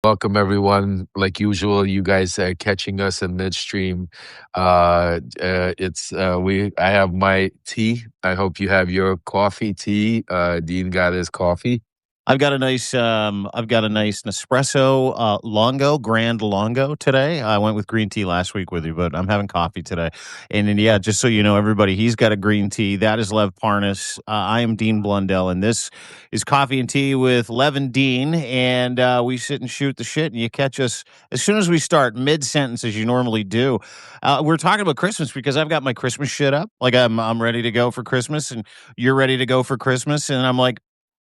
Welcome everyone. Like usual, you guys catching us in midstream. It's we. I have my tea. I hope you have your coffee. Tea. Dean got his coffee. I've got a nice Nespresso Longo, Grand Longo today. I went with green tea last week with you, but I'm having coffee today. And then, yeah, just so you know, everybody, he's got a green tea. That is Lev Parnas. I am Dean Blundell, and this is Coffee and Tea with Lev and Dean. And we sit and shoot the shit, and you catch us as soon as we start mid sentence, as you normally do. We're talking about Christmas because I've got my Christmas shit up. Like I'm ready to go for Christmas, and you're ready to go for Christmas, and I'm like,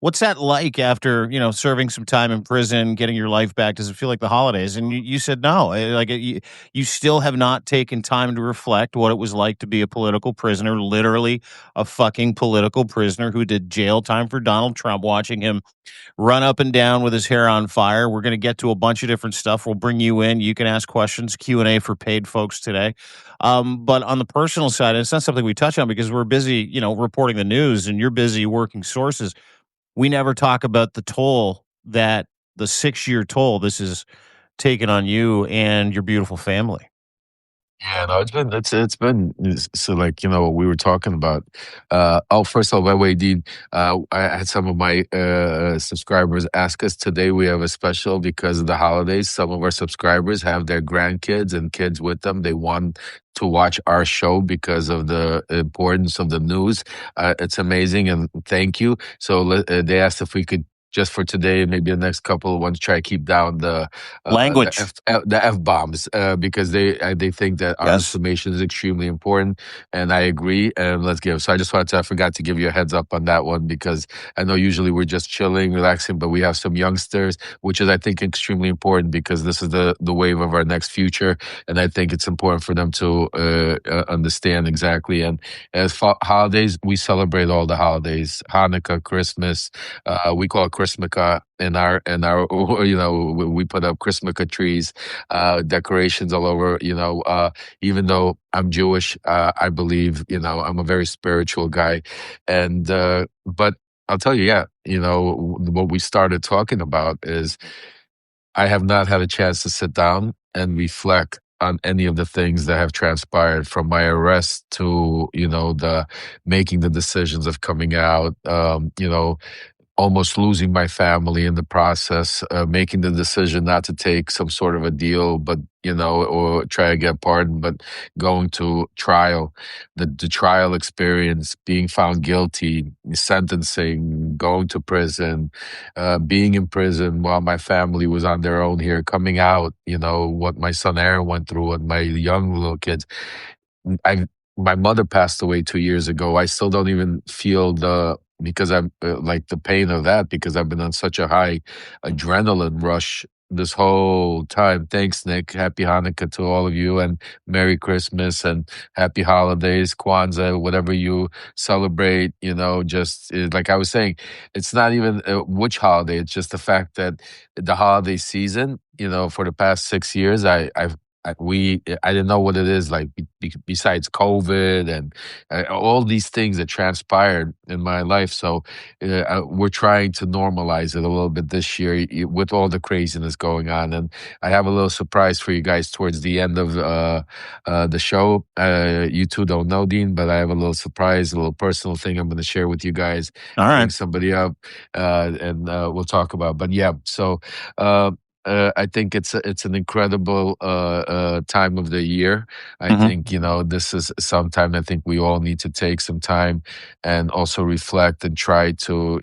what's that like after, serving some time in prison, getting your life back? Does it feel like the holidays? And you said no. You still have not taken time to reflect what it was like to be a political prisoner, literally a fucking political prisoner who did jail time for Donald Trump, watching him run up and down with his hair on fire. We're going to get to a bunch of different stuff. We'll bring you in. You can ask questions, Q&A for paid folks today. But on the personal side, it's not something we touch on because we're busy, reporting the news, and you're busy working sources. We never talk about the toll that the 6-year toll this is taken on you and your beautiful family. Yeah, no, so like we were talking about. First of all, by the way, Dean, I had some of my subscribers ask us today. We have a special because of the holidays. Some of our subscribers have their grandkids and kids with them. They want to watch our show because of the importance of the news. It's amazing, and thank you. So they asked if we could. Just for today, maybe the next couple of ones, try to keep down Language. the f bombs because they think that our Yes. information is extremely important, and I agree. And let's give. So I forgot to give you a heads up on that one because I know usually we're just chilling, relaxing, but we have some youngsters, which is I think extremely important because this is the wave of our next future, and I think it's important for them to understand exactly. And as for holidays, we celebrate all the holidays: Hanukkah, Christmas. We call it Christmaka in our we put up Christmaka trees, decorations all over. Even though I'm Jewish, I believe I'm a very spiritual guy, and but I'll tell you, yeah, what we started talking about is I have not had a chance to sit down and reflect on any of the things that have transpired from my arrest to the making the decisions of coming out, almost losing my family in the process, making the decision not to take some sort of a deal, but or try to get pardoned, but going to trial, the trial experience, being found guilty, sentencing, going to prison, being in prison while my family was on their own here, coming out, what my son Aaron went through and my young little kids. I My mother passed away 2 years ago. I still don't even feel because I'm like the pain of that because I've been on such a high adrenaline rush this whole time. Thanks, Nick. Happy Hanukkah to all of you, and Merry Christmas and Happy Holidays, Kwanzaa, whatever you celebrate. Just like I was saying, it's not even which holiday. It's just the fact that the holiday season. For the past 6 years, I didn't know what it is like besides COVID and all these things that transpired in my life. So we're trying to normalize it a little bit this year with all the craziness going on. And I have a little surprise for you guys towards the end of the show. You two don't know, Dean, but I have a little surprise, a little personal thing I'm going to share with you guys. All Bring right. somebody up, and we'll talk about. But yeah, so. I think it's an incredible time of the year. I Hmm. think this is some time. I think we all need to take some time and also reflect and try to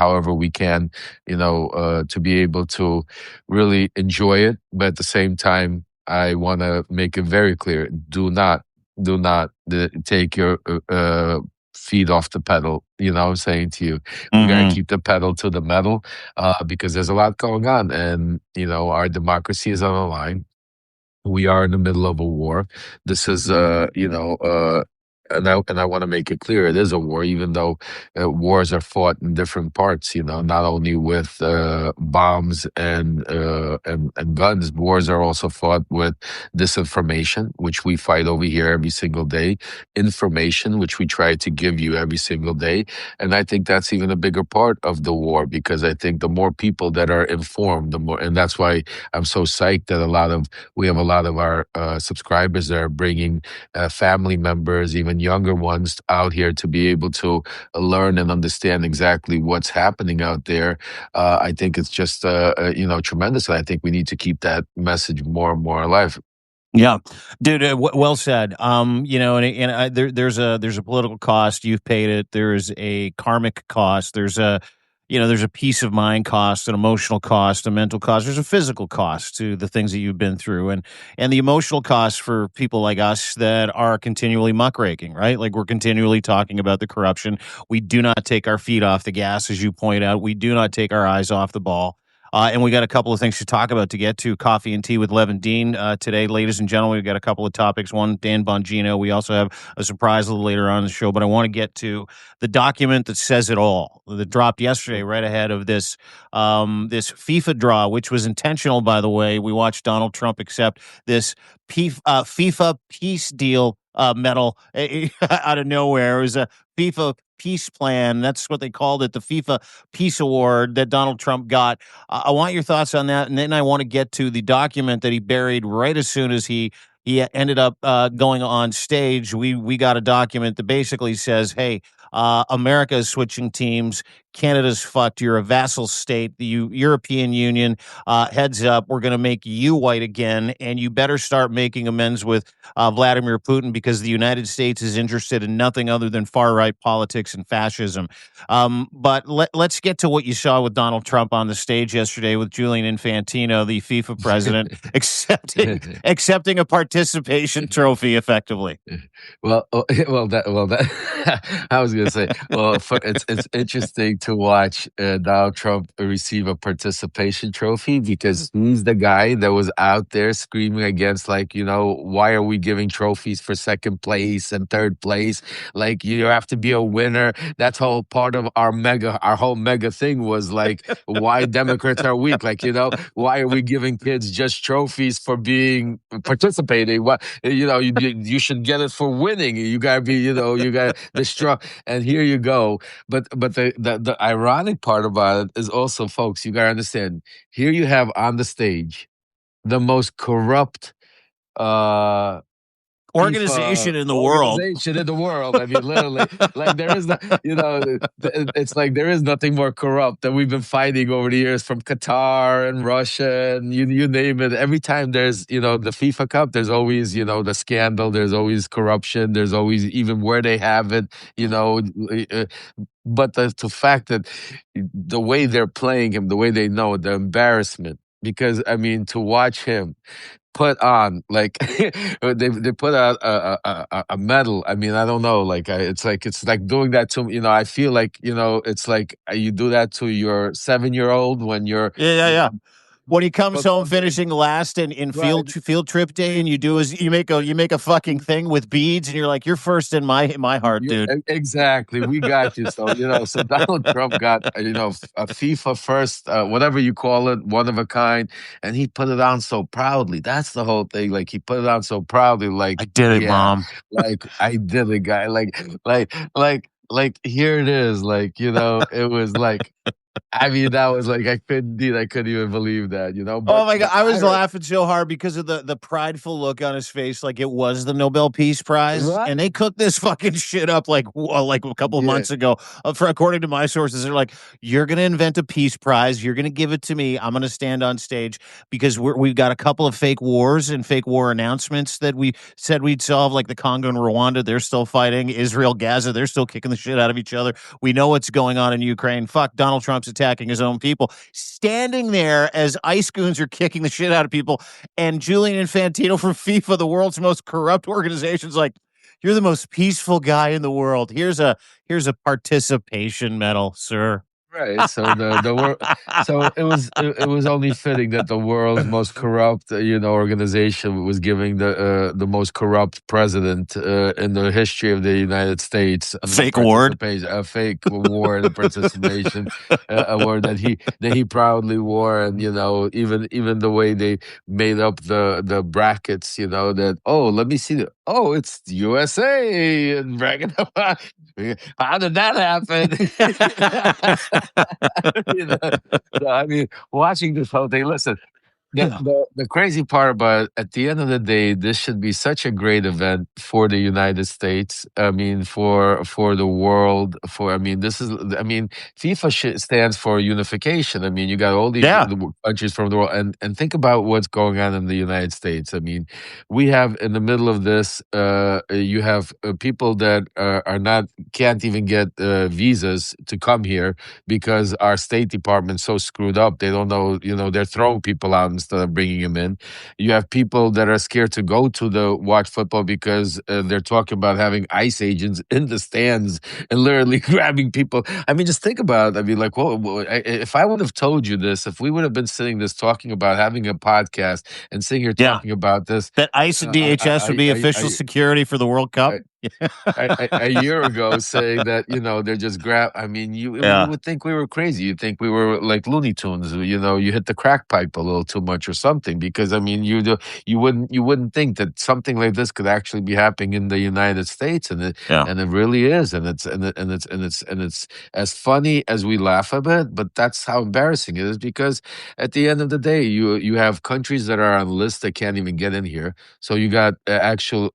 however we can to be able to really enjoy it. But at the same time, I want to make it very clear: do not take your feet off the pedal. I'm saying to you, we got to Hmm. keep the pedal to the metal because there's a lot going on, and our democracy is on the line. We are in the middle of a war. This is and I want to make it clear, it is a war, even though wars are fought in different parts. You know, not only with bombs and guns. Wars are also fought with disinformation, which we fight over here every single day. Information, which we try to give you every single day, and I think that's even a bigger part of the war, because I think the more people that are informed, the more, and that's why I'm so psyched that we have a lot of our subscribers that are bringing family members, even younger ones, out here to be able to learn and understand exactly what's happening out there. I think it's just tremendous, and I think we need to keep that message more and more alive. Yeah, dude. Well said. There's a political cost. You've paid it. There's a karmic cost. There's a peace of mind cost, an emotional cost, a mental cost. There's a physical cost to the things that you've been through, and the emotional cost for people like us that are continually muckraking. Right, like we're continually talking about the corruption. We do not take our feet off the gas, as you point out. We do not take our eyes off the ball. And we got a couple of things to talk about to get to. Coffee and tea with Lev and Dean today, ladies and gentlemen. We've got a couple of topics. One, Dan Bongino. We also have a surprise a little later on in the show, but I want to get to the document that says it all that dropped yesterday, right ahead of this FIFA draw, which was intentional, by the way. We watched Donald Trump accept this FIFA peace deal medal out of nowhere. It was a FIFA peace plan. That's what they called it, the FIFA Peace Award that Donald Trump got. I want your thoughts on that, and then I want to get to the document that he buried right as soon as he ended up going on stage. We got a document that basically says, "Hey, America is switching teams. Canada's fucked. You're a vassal state. The European Union, heads up. We're going to make you white again, and you better start making amends with Vladimir Putin, because the United States is interested in nothing other than far right politics and fascism." But let's get to what you saw with Donald Trump on the stage yesterday with Julian Infantino, the FIFA president, accepting a participation trophy effectively. I was gonna say, well, it's interesting to watch Donald Trump receive a participation trophy, because he's the guy that was out there screaming against, like, why are we giving trophies for second place and third place? Like, you have to be a winner. That's whole part of our whole mega thing was like, why Democrats are weak? Like, why are we giving kids just trophies for being participating? What, you should get it for winning. You gotta be, you gotta destroy. And here you go. But the ironic part about it is also, folks, you gotta understand. Here you have on the stage the most corrupt uh FIFA Organization in the world. organization in the world. I mean, literally, like there is no, it's like there is nothing more corrupt that we've been fighting over the years, from Qatar and Russia and you name it. Every time there's, the FIFA Cup, there's always, the scandal, there's always corruption, there's always, even where they have it, you know. uh, but the fact that the way they're playing him, the way they know it, the embarrassment. Because I mean, to watch him put on, like, they put out a medal. I mean, I don't know, like, it's like doing that to, I feel like, it's like you do that to your 7-year-old when you're, Yeah, yeah, you yeah. know, When he comes home football game, finishing last in right? field trip day, and you make a fucking thing with beads, and you're like, you're first in my heart, dude. Exactly. We got you. So, so Donald Trump got, a FIFA first, whatever you call it, one of a kind, and he put it on so proudly. That's the whole thing. Like, he put it on so proudly, I like, did it, yeah, mom. like, I did it, guy. Like, here it is. Like, it was like, I mean, that was like, I couldn't even believe that, Oh but my god, the I was irony, laughing so hard because of the prideful look on his face, like it was the Nobel Peace Prize, right? and they cooked this fucking shit up like a couple of Yeah. months ago. For according to my sources, they're like, "You're gonna invent a peace prize. You're gonna give it to me. I'm gonna stand on stage because we've got a couple of fake wars and fake war announcements that we said we'd solve, like the Congo and Rwanda. They're still fighting. Israel, Gaza, they're still kicking the shit out of each other. We know what's going on in Ukraine. Fuck, Donald Trump's attacking his own people." Standing there as ice goons are kicking the shit out of people, and Julian Infantino from FIFA, the world's most corrupt organization's like, "You're the most peaceful guy in the world. Here's a participation medal, sir." Right. So the world. So it was only fitting that the world's most corrupt, organization was giving the most corrupt president in the history of the United States A a fake award. participation, a fake award, a participation award that he proudly wore, and even the way they made up the brackets, that let me see it's USA and bragging about how did that happen? you know, so, I mean, watching this whole thing. Listen, the crazy part about it, at the end of the day, this should be such a great event for the United States. I mean, for the world. FIFA stands for unification. I mean, you got all these Yeah, countries from the world, and think about what's going on in the United States. I mean, we have in the middle of this, you have people that are not can't even get visas to come here because our State Department's so screwed up. They don't know, they're throwing people out instead of bringing them in. You have people that are scared to go to the watch football because they're talking about having ICE agents in the stands and literally grabbing people. I mean, just think about it. I mean, like, if I would have told you this, if we would have been sitting this talking about having a podcast and sitting here yeah. talking about this, That ICE and DHS would be official security for the World Cup. I, a year ago saying that they're just grab. I mean, you Yeah, would think we were crazy. You'd think we were like Looney Tunes. You hit the crack pipe a little too much or something. Because I mean, you wouldn't think that something like this could actually be happening in the United States, yeah, and it really is, and it's as funny as we laugh at it, but that's how embarrassing it is. Because at the end of the day, you have countries that are on lists that can't even get in here. So you got actual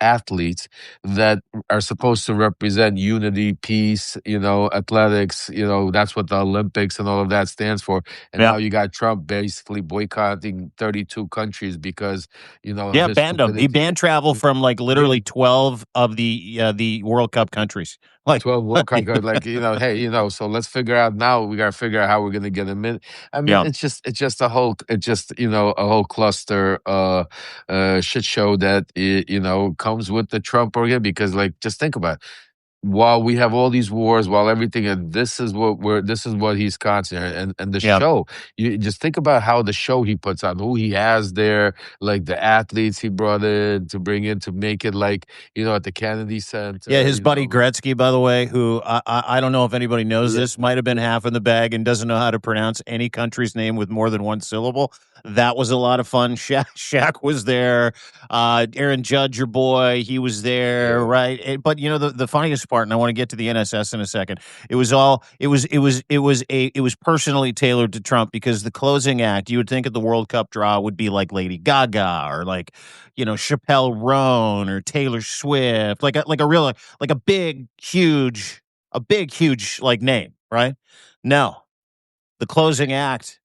athletes that are supposed to represent unity, peace, athletics, that's what the Olympics and all of that stands for. And yeah. now you got Trump basically boycotting 32 countries because, of Yeah, his banned them. He stupidity. banned travel from like Yeah. literally 12 of the World Cup countries. Like, 12 World Cup guys, like, hey, so let's figure out now. We got to figure out how we're going to get them in. I mean, yeah, it's just a whole cluster, shit show that, comes with the Trump organ because, like, just think about it. While we have all these wars, while everything, and this is what he's concentrating, and the yeah. show. You just think about how the show he puts on, who he has there, like the athletes he brought in to bring in to make it like at the Kennedy Yeah, Center, his buddy Gretzky, by the way, who I don't know if anybody knows Yeah, this, might have been half in the bag and doesn't know how to pronounce any country's name with more than one syllable. That was a lot of fun. Shaq was there. Aaron Judge, your boy, he was there, yeah. right? But the funniest part, and I want to get to the NSS in a second. It was personally tailored to Trump because the closing act, you would think at the World Cup draw would be like Lady Gaga or like Chappelle Roan or Taylor Swift, like a big huge like name, right? No, the closing act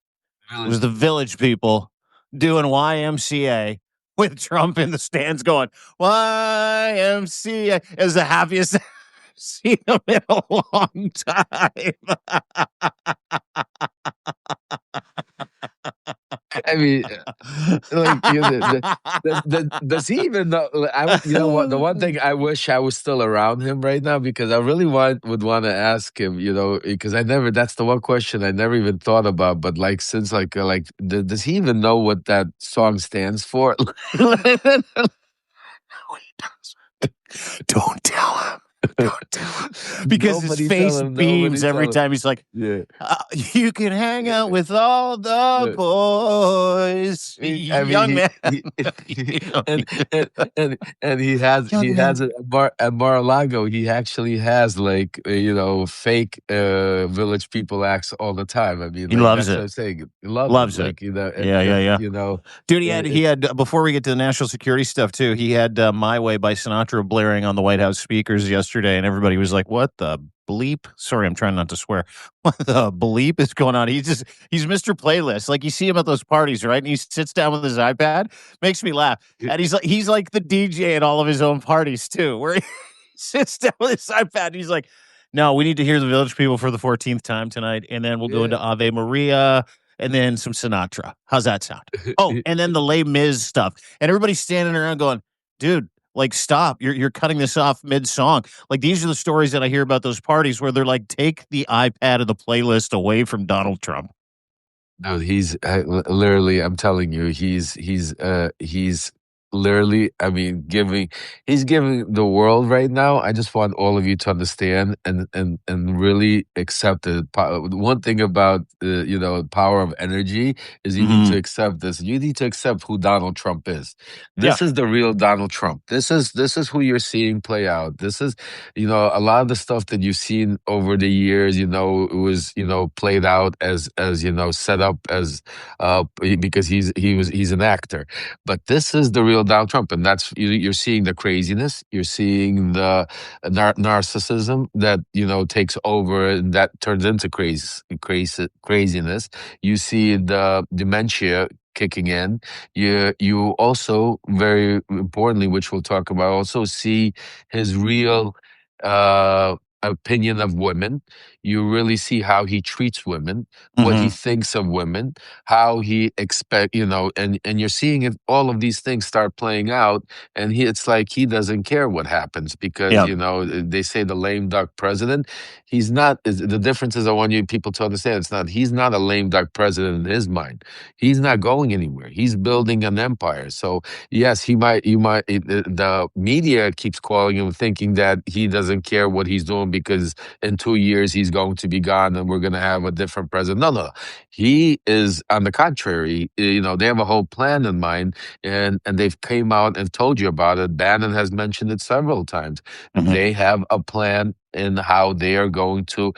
was Village. the Village People doing YMCA with Trump in the stands going YMCA is the happiest I've seen him in a long time. I mean, like does he even know? You know what? The one thing I wish I was still around him right now because I really would want to ask him. Because I never. That's the one question I never even thought about. But like since does he even know what that song stands for? Don't tell him. Don't tell him. Because his Nobody tell face him. beams Nobody every tell him. time he's like, Yeah. you can hang out with all the Yeah. boys, I mean, young man. and and and he Young man. has it at Mar-a-Lago. He actually has like fake village people acts all the time. I mean, He like loves that's what it. I'm saying. He loves it, Loves it. like Yeah, yeah, yeah. Dude, he it's had before we get to the national security stuff too. He had "My Way" by Sinatra blaring on the White House speakers yesterday, and everybody was like, "What the bleep?" Sorry, I'm trying not to swear. What the bleep is going on? He's Mr. Playlist. Like you see him at those parties, right? And he sits down with his iPad. Makes me laugh. And he's like the DJ at all of his own parties too, where he sits down with his iPad. And he's like, "No, we need to hear the Village People for the 14th time tonight, and then we'll go yeah. into Ave Maria." And then some Sinatra. How's that sound? Oh, and then the Les Mis stuff. And everybody's standing around going, dude, Like, stop. You're cutting this off mid-song. Like, these are the stories that I hear about those parties where they're like, take the iPad of the playlist away from Donald Trump. No, he's literally. I'm telling you, he's literally. I mean, he's giving the world right now. I just want all of you to understand and really accept it. One thing about power of energy is you need to Mhm. accept this. You need to accept who Donald Trump is. Yeah. This is the real Donald Trump. This is who you're seeing play out. This is a lot of the stuff that you've seen over the years, it was, played out as set up as because he's an actor. But this is the real Donald Trump, and you're seeing the craziness, you're seeing the narcissism that takes over, and that turns into craziness. You see the dementia kicking in. You also, very importantly, which we'll talk about, also see his real opinion of women. You really see how he treats women, what he Mhm. thinks of women, how he expect, and you're seeing it. All of these things start playing out, and it's like he doesn't care what happens because Yeah. they say the lame duck president. He's not. The difference is I want you people to understand. It's not. He's not a lame duck president in his mind. He's not going anywhere. He's building an empire. So yes, he might. You might. The media keeps calling him, thinking that he doesn't care what he's doing because in 2 years he's going to be gone and we're going to have a different president. No, no, he is on the contrary. They have a whole plan in mind, and they've came out and told you about it. Bannon has mentioned it several times. Mhm. They have a plan in how they are going to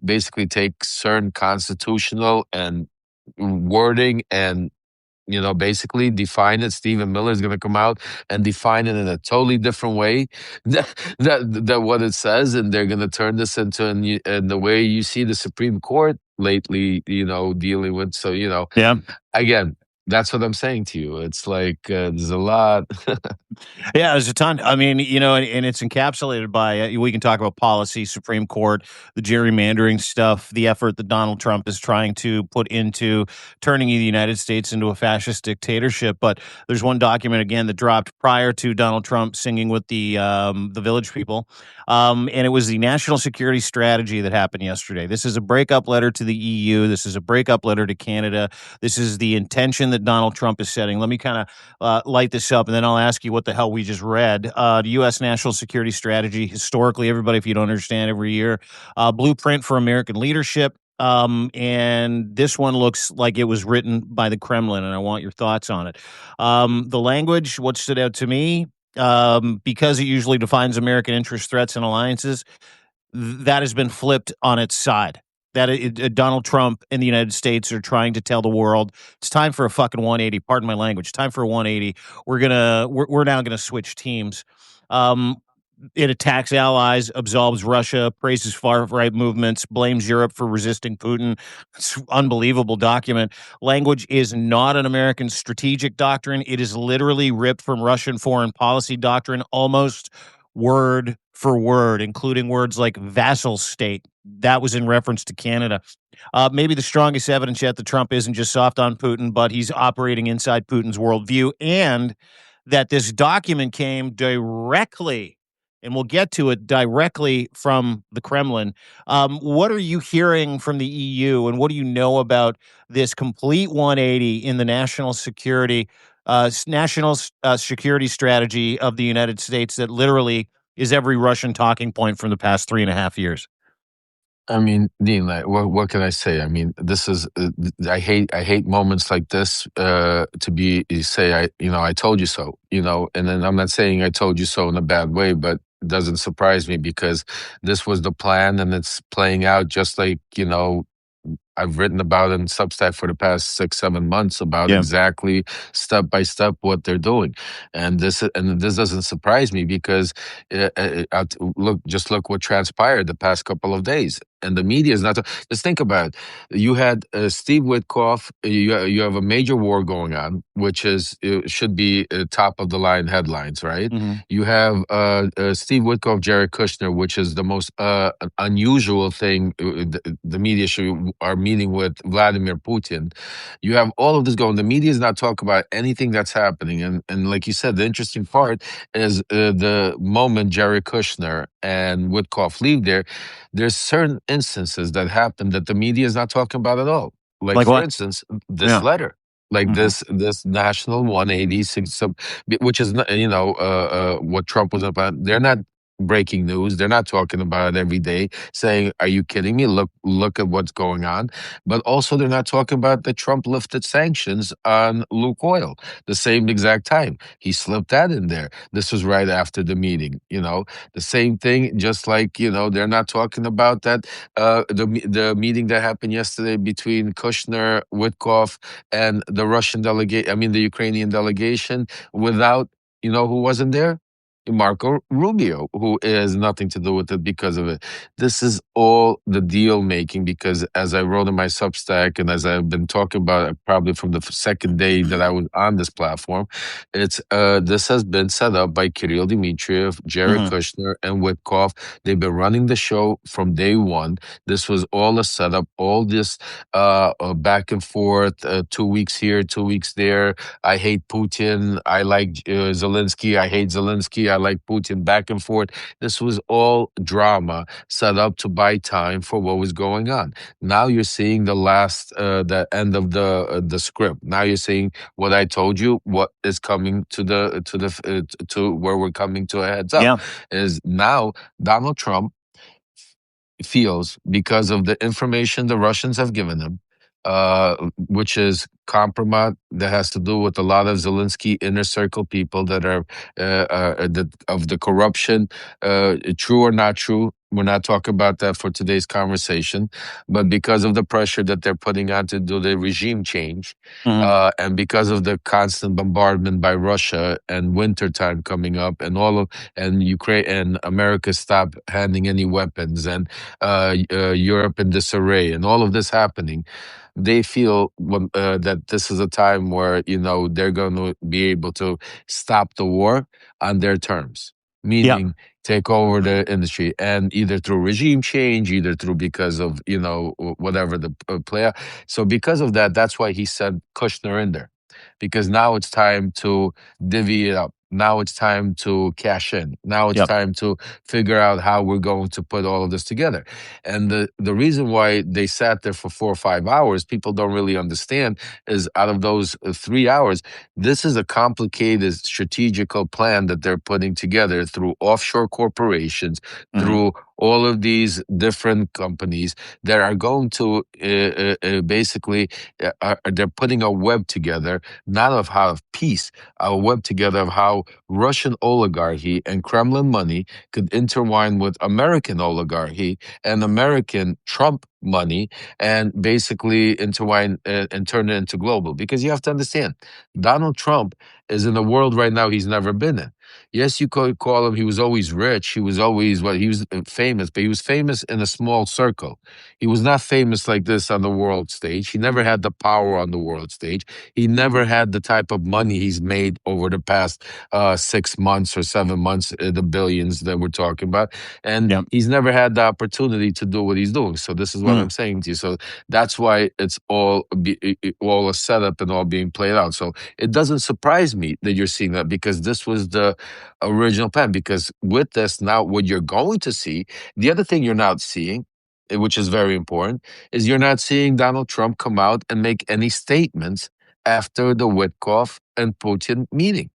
basically take certain constitutional and wording and basically define it. Stephen Miller is going to come out and define it in a totally different way that what it says, and they're going to turn this into and the way you see the Supreme Court lately, dealing with. So Yeah. again, that's what I'm saying to you. It's like there's a lot. Yeah, there's a ton. I mean, and it's encapsulated by, we can talk about policy, Supreme Court, the gerrymandering stuff, the effort that Donald Trump is trying to put into turning the United States into a fascist dictatorship. But there's one document, again, that dropped prior to Donald Trump singing with the Village People. And it was the national security strategy that happened yesterday. This is a breakup letter to the EU. This is a breakup letter to Canada. This is the intention that Donald Trump is setting. Let me kind of light this up, and then I'll ask you what the hell we just read. The U.S. National Security Strategy, historically, everybody, if you don't understand, every year, blueprint for American leadership. And this one looks like it was written by the Kremlin, and I want your thoughts on it. The language, what stood out to me, because it usually defines American interest, threats, and alliances, that has been flipped on its side. That Donald Trump and the United States are trying to tell the world it's time for a fucking 180. Pardon my language. Time for a 180. We're now gonna switch teams. Um, it attacks allies, absolves Russia, praises far right movements, blames Europe for resisting Putin. It's an unbelievable document. Language is not an American strategic doctrine. It is literally ripped from Russian foreign policy doctrine, almost word for word, including words like vassal state. That was in reference to Canada. Maybe the strongest evidence yet that Trump isn't just soft on Putin, but he's operating inside Putin's worldview, and that this document came directly, and we'll get to it, directly from the Kremlin. What are you hearing from the EU, and what do you know about this complete 180 in the national security strategy of the United States that literally is every Russian talking point from the past 3.5 years? I mean, Dean, like, what can I say? I mean, this is I hate moments like this to be you say I told you so, and then I'm not saying I told you so in a bad way, but it doesn't surprise me because this was the plan and it's playing out just like I've written about in Substack for the past 6, 7 months about Yeah. exactly step by step what they're doing, and this doesn't surprise me because look what transpired the past couple of days. and the media is not. Just think about it. You had Steve Witkoff. You have a major war going on, which is should be top of the line headlines, right? Hmm. You have Steve Witkoff, Jared Kushner, which is the most unusual thing. The media are meeting with Vladimir Putin. You have all of this going. The media is not talking about anything that's happening, and like you said, the interesting part is the moment Jared Kushner and Witkoff leave there. There's certain instances that happen that the media is not talking about at all. Like Like for what? instance, this Yeah. letter, like Hmm. this national 186, which is not, what Trump was about. They're not breaking news. They're not talking about it every day, saying, "Are you kidding me? Look at what's going on." But also, they're not talking about that Trump lifted sanctions on Lukoil the same exact time. He slipped that in there. This was right after the meeting. The same thing. Just like they're not talking about that the meeting that happened yesterday between Kushner, Witkoff, and the Russian delegate. I mean, the Ukrainian delegation without who wasn't there. Marco Rubio, who has nothing to do with it because of it. This is all the deal making because, as I wrote in my Substack and as I've been talking about it probably from the second day that I was on this platform, it's this has been set up by Kirill Dmitriev, Jared Hmm. Kushner, and Witkoff. They've been running the show from day one. This was all a setup, all this back and forth, 2 weeks here, 2 weeks there. I hate Putin. I like Zelensky. I hate Zelensky. I like Putin. Back and forth. This was all drama set up to buy time for what was going on. Now you're seeing the end of the script. Now you're seeing what I told you. What is coming to where we're coming to a heads up Yeah. is now Donald Trump feels because of the information the Russians have given him, which is compromise that has to do with a lot of Zelensky inner circle people that are of the corruption, true or not true. We're not talking about that for today's conversation, but because of the pressure that they're putting on to do the regime change, Hmm. and because of the constant bombardment by Russia and wintertime coming up, and and Ukraine and America stop handing any weapons, and Europe in disarray, and all of this happening, they feel that this is a time where they're going to be able to stop the war on their terms, Yeah. meaning take over the industry, and either through regime change, either through because of whatever the play. So because of that, that's why he said Kushner in there, because now it's time to divvy it up. Now it's time to cash in. Now it's Yep. time to figure out how we're going to put all of this together. And the reason why they sat there for 4 or 5 hours, people don't really understand, is out of those 3 hours, this is a complicated strategical plan that they're putting together through offshore corporations, Hmm. through all of these different companies that are going to basically, they're putting a web together, not of how of peace, a web together of how Russian oligarchy and Kremlin money could intertwine with American oligarchy and American Trump money, and basically intertwine and turn it into global. Because you have to understand, Donald Trump is in a world right now he's never been in. Yes, you could call him, he was always rich. He was always, well, he was famous, but he was famous in a small circle. He was not famous like this on the world stage. He never had the power on the world stage. He never had the type of money he's made over the past 6 months or 7 months, the billions that we're talking about. And Yep. he's never had the opportunity to do what he's doing. So this is what Hmm. I'm saying to you. So that's why it's all a setup and all being played out. So it doesn't surprise me that you're seeing that, because this was the original plan. Because with this, now what you're going to see, the other thing you're not seeing, which is very important, is you're not seeing Donald Trump come out and make any statements after the Witkoff and Putin meeting.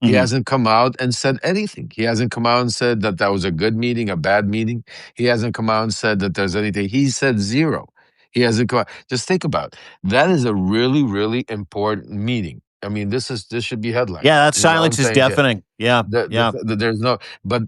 He Hmm. hasn't come out and said anything. He hasn't come out and said that that was a good meeting, a bad meeting. He hasn't come out and said that there's anything. He said zero. He hasn't come out. Just think about it. That is a really, really important meeting. I mean, this should be Yeah. headlines. That You know what I'm silence is saying? Yeah. deafening. Yeah. Yeah. There's no, but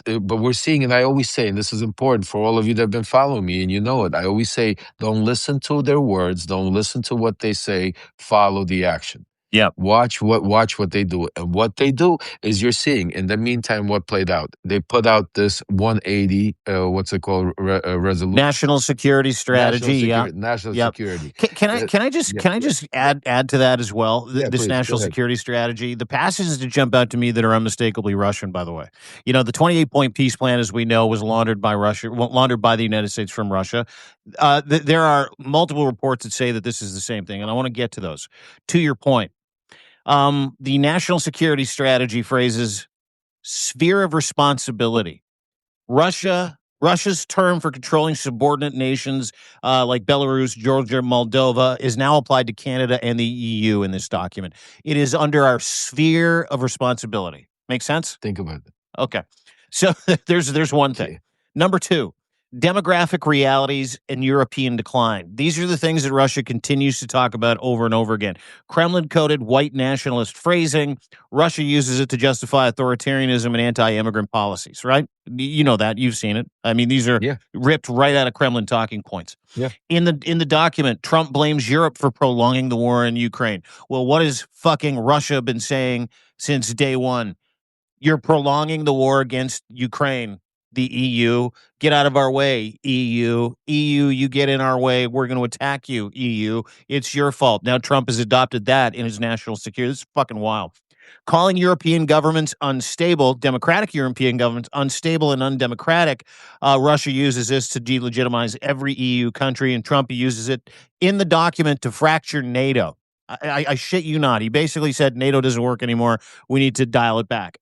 we're seeing, and I always say, and this is important for all of you that have been following me, and you know it. I always say, don't listen to their words, don't listen to what they say, follow the action. Yep. Watch what they do. And what they do is you're seeing in the meantime what played out. They put out this 180, what's it called, resolution. National security strategy. Yeah. National Yep. security. Can I Uh, can I just yeah, can I yeah, just add to that as well? yeah, This please go national ahead. security strategy, the passages that jump out to me that are unmistakably Russian, by the way. The 28-point peace plan, as we know, was laundered by Russia, laundered by the United States from Russia. There are multiple reports that say that this is the same thing, and I want to get to those. To your point, the national security strategy phrases sphere of responsibility. Russia's term for controlling subordinate nations like Belarus, Georgia, Moldova is now applied to Canada and the EU in this document. It is under our sphere of responsibility. Make sense? Think about it. Okay. So there's one thing. Okay. Number two, demographic realities and European decline. These are the things that Russia continues to talk about over and over again. Kremlin coded white nationalist phrasing. Russia uses it to justify authoritarianism and anti-immigrant policies, right? You know that. You've seen it. I mean, these are Yeah, ripped right out of Kremlin talking points. yeah. In the document, Trump blames Europe for prolonging the war in Ukraine. Well, what has fucking Russia been saying since day one? You're prolonging the war against Ukraine. The EU, get out of our way. EU, you get in our way. We're going to attack you. EU, it's your fault. Now Trump has adopted that in his national security. This is fucking wild. Calling European governments unstable, democratic European governments unstable and undemocratic. Russia uses this to delegitimize every EU country, and Trump uses it in the document to fracture NATO. I shit you not. He basically said NATO doesn't work anymore. We need to dial it back.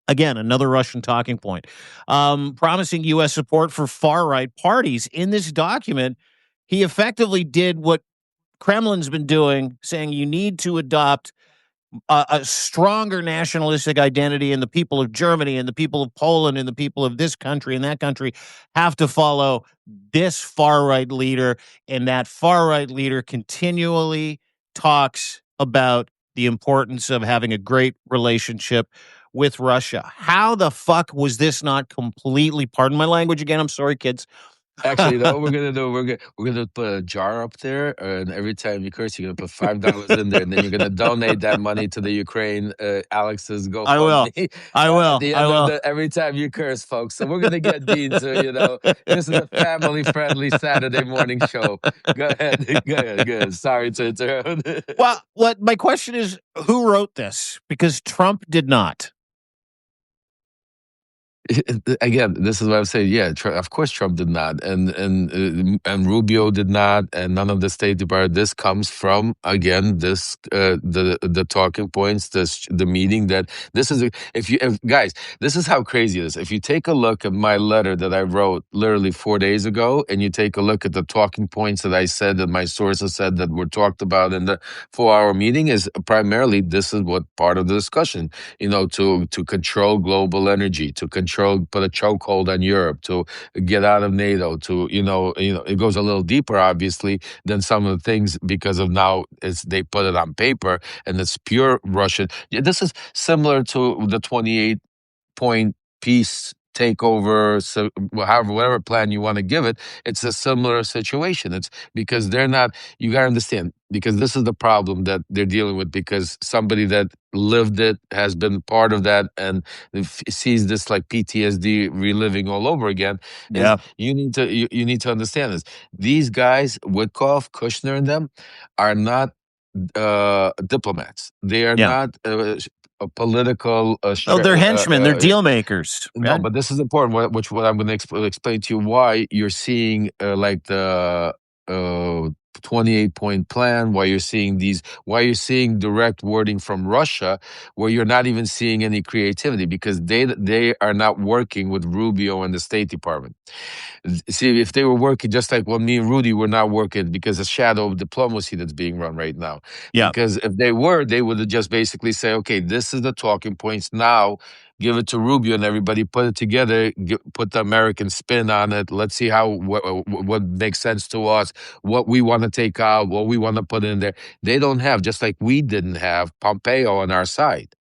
Again, another Russian talking point. Promising U.S. support for far-right parties. In this document, he effectively did what Kremlin's been doing, saying you need to adopt a stronger nationalistic identity, and the people of Germany and the people of Poland and the people of this country and that country have to follow this far-right leader, and that far-right leader continually talks about the importance of having a great relationship with Russia. How the fuck was this not completely, pardon my language again, I'm sorry, kids. Actually, you know what we're gonna do? We're gonna put a jar up there, and every time you curse, you're gonna put $5 in there, and then you're gonna donate that money to the Ukraine, Alex's I will. GoFundMe I at will. the I end of will. the every time you curse, folks. So we're gonna get Dean to, this is a family-friendly Saturday morning show. Go ahead, go ahead, go ahead. Sorry to interrupt. Well, what my question is, who wrote this? Because Trump did not. Again, this is what I'm saying. Yeah, of course Trump did not, and Rubio did not, and none of the State Department. This comes from, again, this the talking points, the meeting that this is. If guys, this is how crazy it is. If you take a look at my letter that I wrote literally 4 days ago, and you take a look at the talking points that I said that my sources said that were talked about in the 4 hour meeting, is primarily this is what part of the discussion. To control global energy, to put a chokehold on Europe, to get out of NATO, it goes a little deeper, obviously, than some of the things because of now they put it on paper and it's pure Russian. Yeah, this is similar to the 28-point peace takeover, so however, whatever plan you want to give it, it's a similar situation. It's because they're not, you got to understand, because this is the problem that they're dealing with, because somebody that lived it, has been part of that, and sees this like PTSD reliving all over again, is Yeah. you need to understand this. These guys, Witkoff, Kushner, and them are not diplomats. They are Yeah. not a political Oh, they're henchmen. They're deal makers. no, Right? but this is important. What I'm going to explain to you why you're seeing like the 28-point plan. Why you're seeing direct wording from Russia, where you're not even seeing any creativity, because they are not working with Rubio and the State Department. See, if they were working just like when me and Rudy were not working, because of shadow of diplomacy that's being run right now. Yeah. Because if they were, they would have just basically say, okay, this is the talking points now. Give it to Rubio and everybody, put it together, put the American spin on it. Let's see what makes sense to us, what we want to take out, what we want to put in there. They don't have, just like we didn't have Pompeo on our side.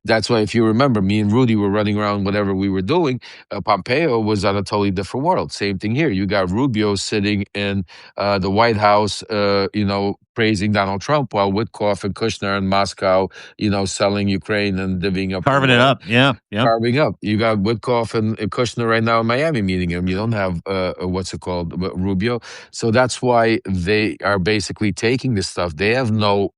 That's why, if you remember, me and Rudy were running around whatever we were doing. Pompeo was on a totally different world. Same thing here. You got Rubio sitting in the White House, praising Donald Trump, while Witkoff and Kushner are in Moscow, selling Ukraine and divvying up the Carving it world, up. Yeah. Yeah. carving up. You got Witkoff and Kushner right now in Miami meeting him. You don't have what's it called, Rubio. So that's why they are basically taking this stuff. They have no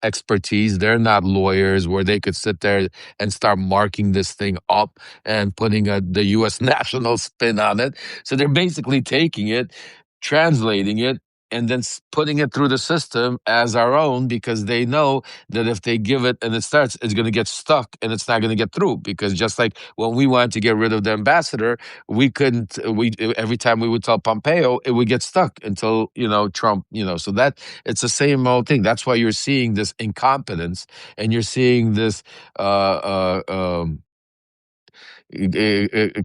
expertise. They're not lawyers where they could sit there and start marking this thing up and putting the U.S. national spin on it. So they're basically taking it, translating it, and then putting it through the system as our own, because they know that if they give it and it starts, it's going to get stuck and it's not going to get through. Because just like when we wanted to get rid of the ambassador, we couldn't. We every time we would tell Pompeo, it would get stuck until Trump. So that it's the same old thing. That's why you're seeing this incompetence, and you're seeing this.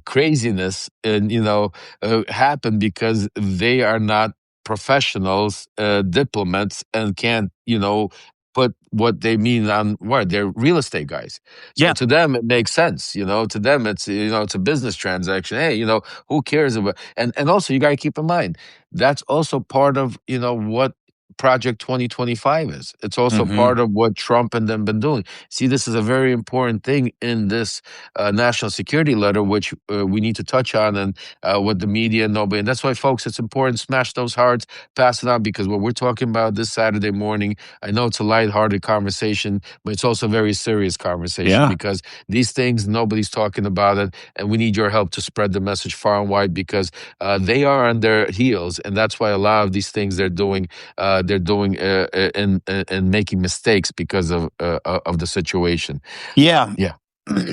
Craziness and happen because they are not professionals, diplomats, and can't put what they mean on word. They're real estate guys, so Yeah. to them it makes sense. To them it's a business transaction. Hey, who cares about? And also, you got to keep in mind, that's also part of what Project 2025 is. It's also Hmm. part of what Trump and them been doing. See, this is a very important thing in this national security letter, which we need to touch on, and what the media and nobody. And that's why, folks, it's important. Smash those hearts, pass it on, because what we're talking about this Saturday morning, I know it's a lighthearted conversation, but it's also a very serious conversation, Yeah. because these things, nobody's talking about it. And we need your help to spread the message far and wide, because they are on their heels. And that's why a lot of these things they're doing and making mistakes because of the situation. Yeah. Yeah.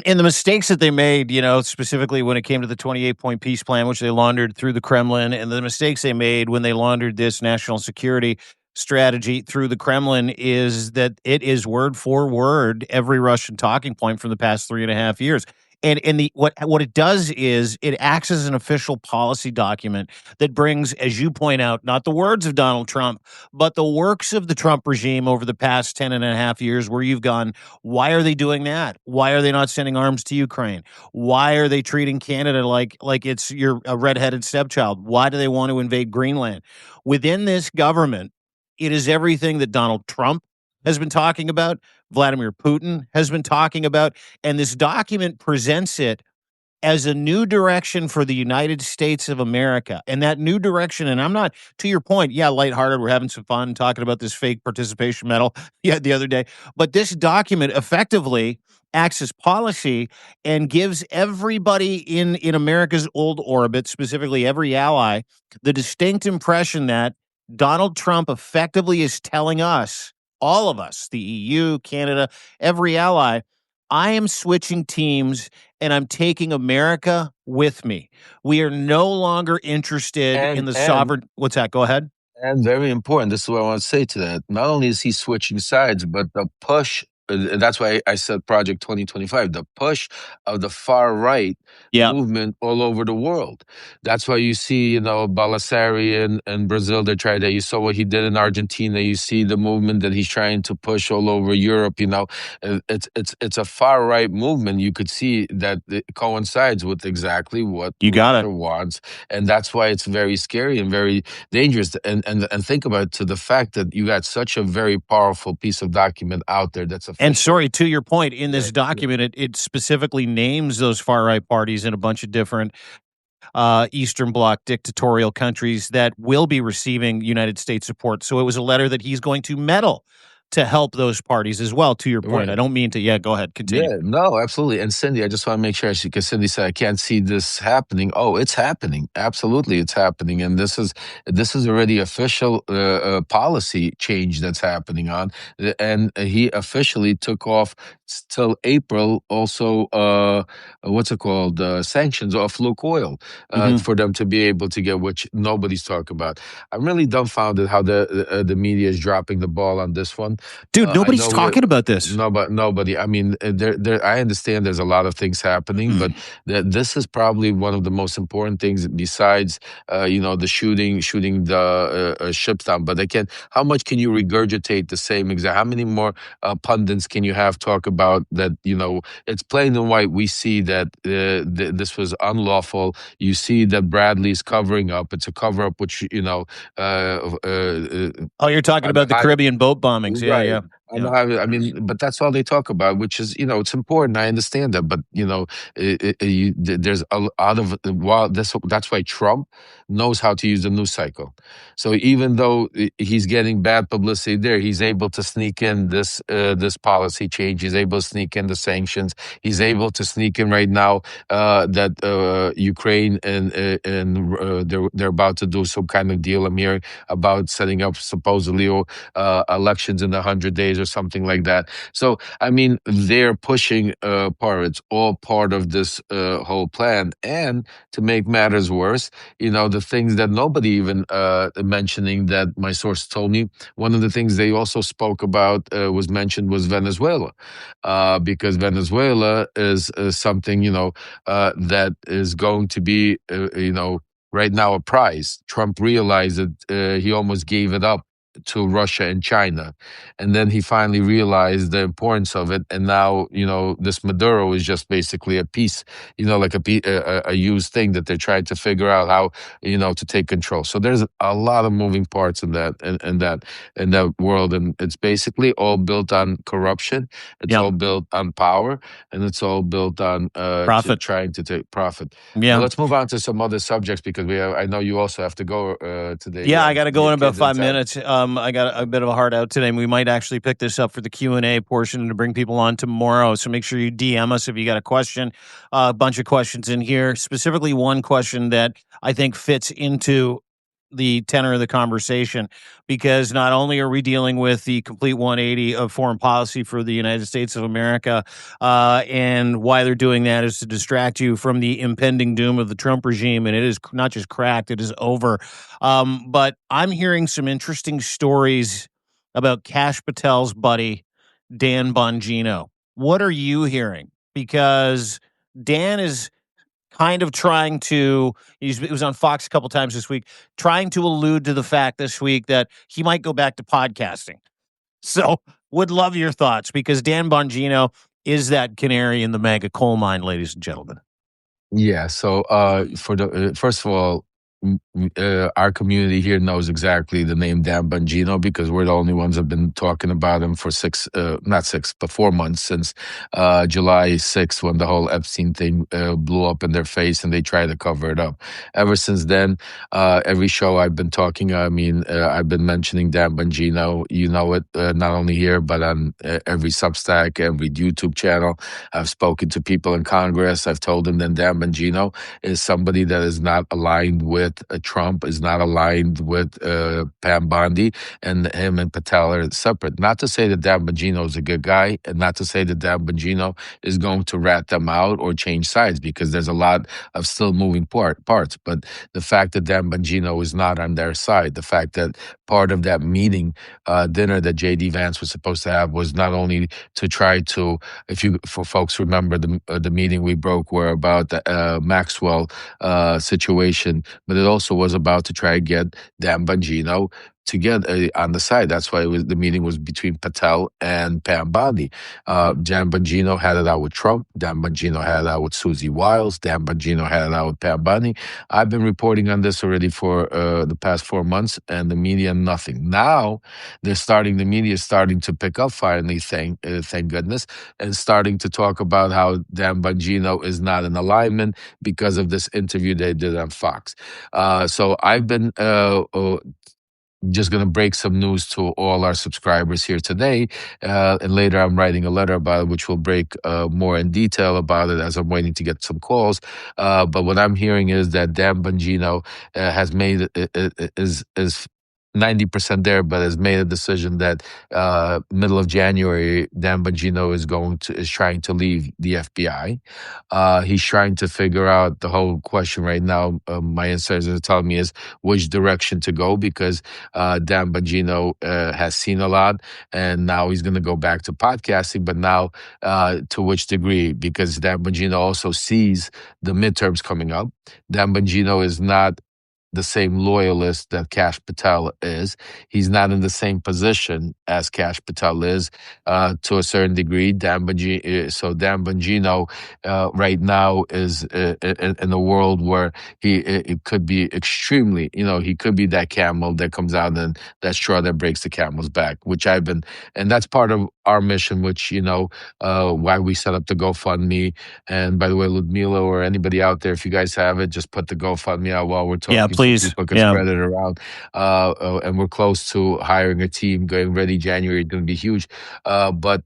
And the mistakes that they made, specifically when it came to the 28-point peace plan, which they laundered through the Kremlin, and the mistakes they made when they laundered this national security strategy through the Kremlin, is that it is word for word every Russian talking point from the past 3.5 years. And what it does is it acts as an official policy document that brings, as you point out, not the words of Donald Trump, but the works of the Trump regime over the past 10.5 years, where you've gone, why are they doing that? Why are they not sending arms to Ukraine? Why are they treating Canada like it's a redheaded stepchild? Why do they want to invade Greenland? Within this government, it is everything that Donald Trump has been talking about, Vladimir Putin has been talking about, and this document presents it as a new direction for the United States of America. And that new direction, and I'm not, to your point, yeah, lighthearted, we're having some fun talking about this fake participation medal the other day. But this document effectively acts as policy and gives everybody in America's old orbit, specifically every ally, the distinct impression that Donald Trump effectively is telling us, all of us, the EU, Canada, every ally, I am switching teams and I'm taking America with me. We are no longer interested in and the and sovereign. What's that? Go ahead. And very important. This is what I want to say to that. Not only is he switching sides, but the push. That's why I said Project 2025. The push of the far right Yeah, movement all over the world. That's why you see, Balasari in Brazil. They're trying that. You saw what he did in Argentina. You see the movement that he's trying to push all over Europe. It's a far right movement. You could see that it coincides with exactly what you got it. Russia wants, and that's why it's very scary and very dangerous. And think about it, to the fact that you got such a very powerful piece of document out there that's And official. sorry, to your point, in Yeah, this yeah. document, it specifically names those far right parties in a bunch of different Eastern Bloc dictatorial countries that will be receiving United States support. So it was a letter that he's going to meddle to help those parties as well. To your point, I Right. don't mean to. Yeah, go ahead, continue. Yeah, no, absolutely. And Cindy, I just want to make sure, because Cindy said I can't see this happening. Oh, it's happening. Absolutely, it's happening, and this is already official policy change that's happening on. And he officially took off till April. Also, what's it called? Sanctions off Lukoil, Hmm. for them to be able to get, which nobody's talking about. I'm really dumbfounded how the media is dropping the ball on this one. Dude, I nobody's know we talking about this. no, but nobody. I mean, there. I understand there's a lot of things happening, but this is probably one of the most important things besides, the shooting the ships down. But again, how much can you regurgitate the same exact? How many more pundits can you have talk about that? It's plain and white. We see that this was unlawful. You see that Bradley's covering up. It's a cover up, which Oh, you're talking about the I Caribbean boat bombings. Yeah, right. yeah, I yeah. know how, I mean, but that's all they talk about, which is, it's important. I understand that, but there's a lot of while that's why Trump knows how to use the news cycle. So even though he's getting bad publicity there, he's able to sneak in this policy change. He's able to sneak in the sanctions. He's able to sneak in right now that Ukraine and they're about to do some kind of deal. I'm hearing about setting up supposedly elections in 100 days or something like that. So I mean, they're pushing part. It's all part of this whole plan. And to make matters worse, the things that nobody even mentioning that my source told me. One of the things they also spoke about was mentioned was Venezuela, because Venezuela is something that is going to be right now a prize. Trump realized that he almost gave it up to Russia and China. And then he finally realized the importance of it. And now, this Maduro is just basically a piece, like a used thing that they're trying to figure out how, to take control. So there's a lot of moving parts in that world. And it's basically all built on corruption. It's Yeah. all built on power, and it's all built on Profit. trying to take profit. But Yeah. let's move on to some other subjects because I know you also have to go today. You Yeah, I have got to go your in about kids in 5 town. minutes. I got a bit of a heart out today, and we might actually pick this up for the Q&A portion and to bring people on tomorrow. So make sure you DM us if you got a question. A bunch of questions in here, specifically one question that I think fits into the tenor of the conversation, because not only are we dealing with the complete 180 of foreign policy for the United States of America, and why they're doing that is to distract you from the impending doom of the Trump regime, and it is not just cracked, it is over. But I'm hearing some interesting stories about Kash Patel's buddy, Dan Bongino. What are you hearing? Because Dan is kind of trying to, he was on Fox a couple times this week, trying to allude to the fact this week that he might go back to podcasting. So would love your thoughts, because Dan Bongino is that canary in the mega coal mine, ladies and gentlemen. Yeah. So, for the first of all, our community here knows exactly the name Dan Bongino because we're the only ones that have been talking about him for not 6, but 4 months since July 6th when the whole Epstein thing blew up in their face and they tried to cover it up. Ever since then, every show I've been talking, I mean, I've been mentioning Dan Bongino. You know it, not only here but on every Substack, every YouTube channel. I've spoken to people in Congress. I've told them that Dan Bongino is somebody that is not aligned with Trump, is not aligned with Pam Bondi, and him and Patel are separate. Not to say that Dan Bongino is a good guy, and not to say that Dan Bongino is going to rat them out or change sides, because there's a lot of still moving parts. But the fact that Dan Bongino is not on their side, the fact that part of that meeting, dinner that J.D. Vance was supposed to have was not only to try to, for folks remember the meeting we broke were about the Maxwell situation, but it also was about to try to get Dan Bongino to get on the side. That's why the meeting was between Patel and Pam Bondi. Dan Bongino had it out with Trump. Dan Bongino had it out with Susie Wiles. Dan Bongino had it out with Pam Bondi. I've been reporting on this already for the past 4 months, and the media, nothing. Now, the media is starting to pick up finally, thank goodness, and starting to talk about how Dan Bongino is not in alignment because of this interview they did on Fox. So I've been just going to break some news to all our subscribers here today. And later I'm writing a letter about it, which will break more in detail about it as I'm waiting to get some calls. But what I'm hearing is that Dan Bongino has made is 90% there, but has made a decision that middle of January, Dan Bongino is trying to leave the FBI. He's trying to figure out the whole question right now. My insiders are telling me is which direction to go because Dan Bongino has seen a lot, and now he's going to go back to podcasting. But now, to which degree? Because Dan Bongino also sees the midterms coming up. Dan Bongino is not the same loyalist that Cash Patel is. He's not in the same position as Cash Patel is to a certain degree. So Dan Bongino right now is in a world where it could be extremely, he could be that camel that comes out and that straw that breaks the camel's back, and that's part of our mission, which, why we set up the GoFundMe. And by the way, Ludmila or anybody out there, if you guys have it, just put the GoFundMe out while we're Yeah, talking so please. people can Yeah. spread it around. And we're close to hiring a team, getting ready. January is going to be huge. But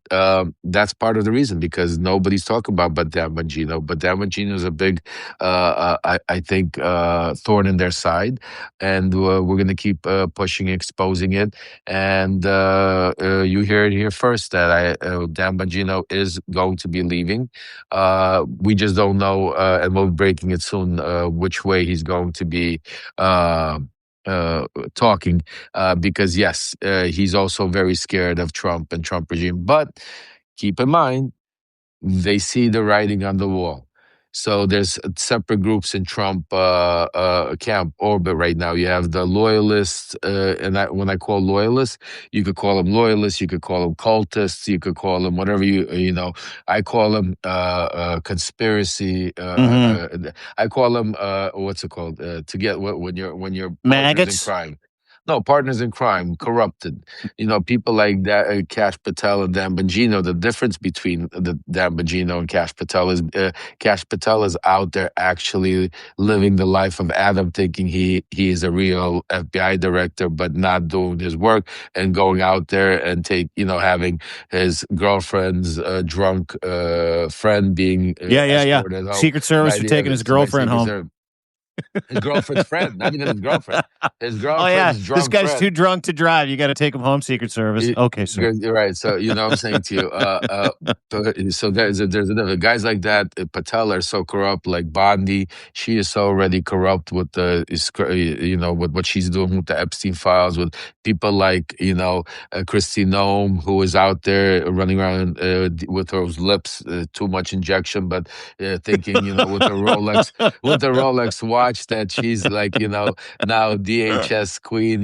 that's part of the reason because nobody's talking about but Dan Bongino. But Dan Bongino is a big, I think, thorn in their side. And we're going to keep pushing, exposing it. And you hear it here first that Dan Bongino is going to be leaving. We just don't know, and we'll be breaking it soon, which way he's going to be uh, talking. Because, yes, he's also very scared of Trump and Trump regime. But keep in mind, they see the writing on the wall. So there's separate groups in Trump camp orbit right now. You have the loyalists, and when I call loyalists, you could call them loyalists, you could call them cultists, you could call them whatever you know. I call them conspiracy. I call them what's it called? To get when you're partners in Maggots. crime. No, partners in crime, corrupted. People like that, Cash Patel and Dan Bongino. The difference between the Dan Bongino and Cash Patel is Cash Patel is out there actually living the life of Adam, thinking he is a real FBI director, but not doing his work and going out there and having his girlfriend's drunk friend being Yeah. escorted home Secret Service by for the taking his by girlfriend Secret home. Service. His girlfriend's friend, not even his girlfriend. His Oh yeah, girlfriend's this drunk guy's too friend. drunk to drive. You got to take him home, Secret Service. Okay, sir. You're right. So you know what I'm saying to you. So there's another guys like that. Patel are so corrupt. Like Bondi, she is so already corrupt with with what she's doing with the Epstein files. With people like Christy Nome, who is out there running around with those lips, too much injection, but thinking with the Rolex watch that she's like now DHS queen.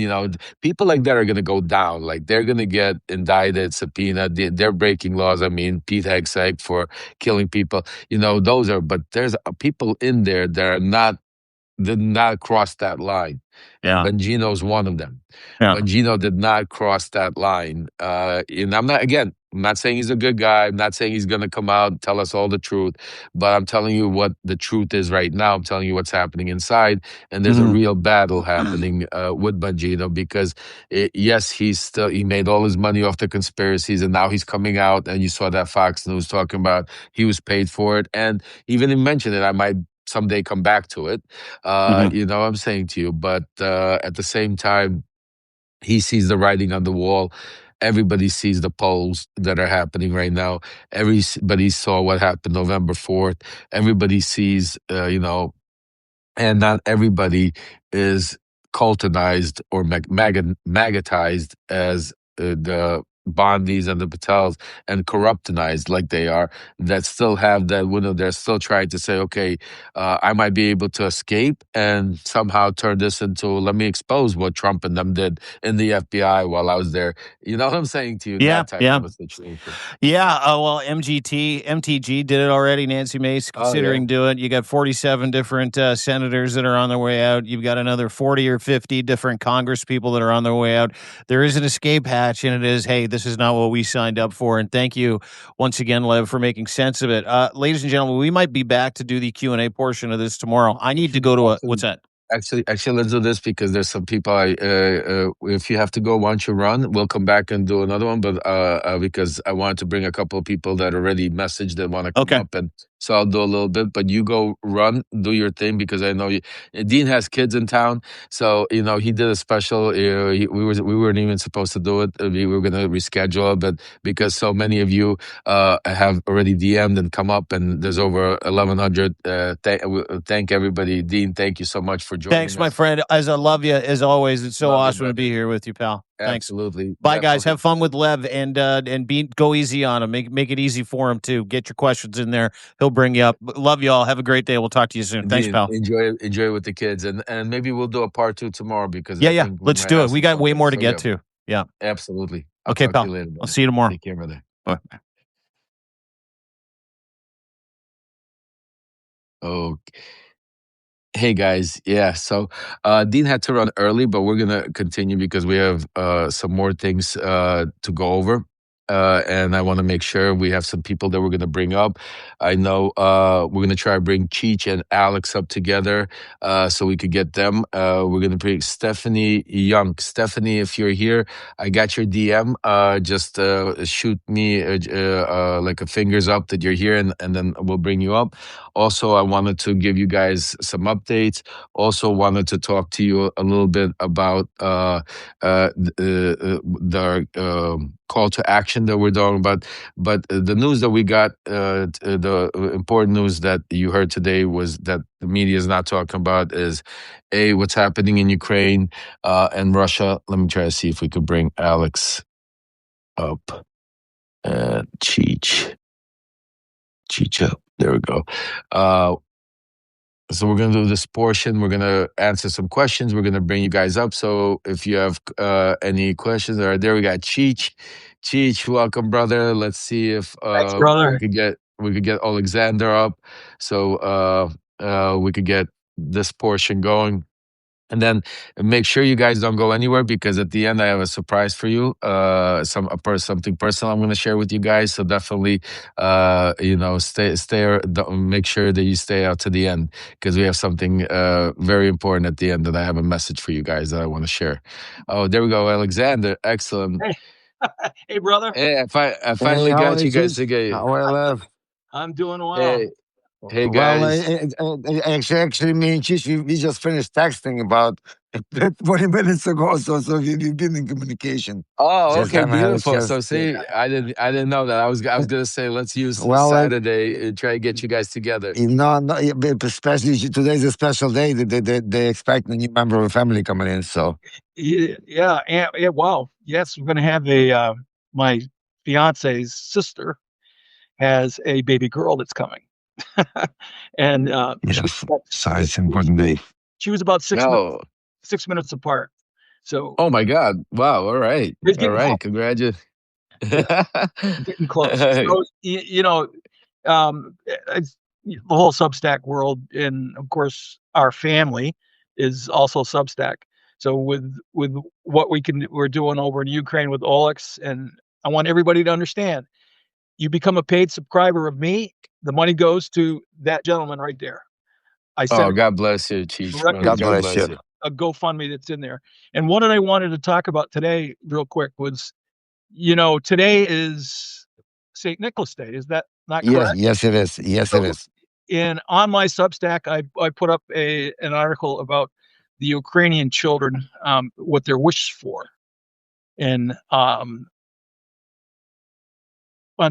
People like that are going to go down. Like they're going to get indicted, subpoenaed. They're breaking laws. I mean, Pete Hegseth for killing people. Those are. But there's people in there that did not cross that line. Yeah. Bongino's one of them. Yeah. Bongino did not cross that line. And I'm not saying he's a good guy. I'm not saying he's going to come out and tell us all the truth, but I'm telling you what the truth is right now. I'm telling you what's happening inside. And there's a real battle happening with Bongino because, yes, he made all his money off the conspiracies and now he's coming out. And you saw that Fox News talking about he was paid for it. And even he mentioned it, I might someday come back to it. You know what I'm saying to you. But at the same time, he sees the writing on the wall. Everybody sees the polls that are happening right now. Everybody saw what happened November 4th. Everybody sees, and not everybody is cultized or maggotized as the Bondis and the Patels and corruptionized like they are, that still have that window. They're still trying to say, okay, I might be able to escape and somehow turn this into, let me expose what Trump and them did in the FBI while I was there. You know what I'm saying to you? Yeah, That type yeah. of a situation. Yeah, well, MTG did it already. Nancy Mace Oh, yeah. considering doing it. You got 47 different senators that are on their way out. You've got another 40 or 50 different Congress people that are on their way out. There is an escape hatch, and it is, hey, this is not what we signed up for. And thank you once again, Lev, for making sense of it. Ladies and gentlemen, we might be back to do the Q&A portion of this tomorrow. I need to go to what's that? Actually, let's do this because there's some people. If you have to go, why don't you run? We'll come back and do another one. But because I wanted to bring a couple of people that already messaged that want to come up and so I'll do a little bit, but you go run, do your thing because I know you. Dean has kids in town, so he did a special. We weren't even supposed to do it. We were gonna reschedule it, but because so many of you have already DM'd and come up, and there's over 1,100. Thank everybody, Dean. Thank you so much for Thanks, joining my us. friend. As I love you as always. It's so Love you, awesome to be brother. here with you, pal. Thanks. Absolutely, Bye, guys. definitely. Have fun with Lev and go easy on him. Make it easy for him too. Get your questions in there. He'll bring you up. Love you all. Have a great day. We'll talk to you soon. Thanks, Dean, pal. enjoy with the kids, and maybe we'll do a part two tomorrow because Yeah, I yeah. think we Let's might do have it. We some got way topics. more to So get yeah, to. Yeah. absolutely. I'll Okay, talk to you pal. later, I'll brother. see you tomorrow. Take care, brother. Bye. Oh, hey guys, yeah. So Dean had to run early, but we're gonna continue because we have some more things to go over. And I want to make sure we have some people that we're going to bring up. I know we're going to try to bring Cheech and Alex up together so we could get them. We're going to bring Stephanie Young. Stephanie, if you're here, I got your DM. Just shoot me like a fingers up that you're here, and then we'll bring you up. Also, I wanted to give you guys some updates. Also, wanted to talk to you a little bit about the call to action that we're doing. But the news that we got, the important news that you heard today was that the media is not talking about is what's happening in Ukraine and Russia. Let me try to see if we could bring Alex up. Cheech up. There we go. So we're gonna do this portion. We're gonna answer some questions. We're gonna bring you guys up. So if you have any questions, all right, there we got Cheech. Cheech, welcome, brother. Let's see if Thanks, brother. we could get Alexander up, so we could get this portion going. And then make sure you guys don't go anywhere because at the end I have a surprise for you. Something personal I'm going to share with you guys. So definitely, make sure that you stay out to the end because we have something very important at the end. And I have a message for you guys that I want to share. Oh, there we go, Alexander. Excellent. Hey, hey, brother. Hey, I Hey, finally how got are you you, guys Chief? together. How are you, Lev? I'm doing well. Hey, hey, Well, guys. actually, me and Chief, we just finished texting about 20 minutes ago, so we've been in communication. Oh, Just okay, haven't had a beautiful. chance. So see, I didn't know that. I was gonna say let's use Well, Saturday and try to get you guys together. no, yeah, but especially today's a special day. They expect a new member of the family coming in, so. Yeah, yeah. Wow. Yes, we're going to have my fiance's sister has a baby girl that's coming, and Yes, so it's an important day. she was about No. 6 minutes apart. So Oh my God. Wow. All right. it's All getting close. right. Congratulations. Getting close. So it's the whole Substack world, and of course, our family is also Substack. So with what we're doing over in Ukraine with Olex, and I want everybody to understand, you become a paid subscriber of me, the money goes to that gentleman right there. I sent Oh, it God bless you, Cheech, directly brother. God to God bless bless you. you. a GoFundMe that's in there. And what I wanted to talk about today, real quick, was today is St. Nicholas Day. Is that not Yes, correct? yes, it is. Yes, it So is. on my Substack, I put up an article about the Ukrainian children, what their wishes for, and on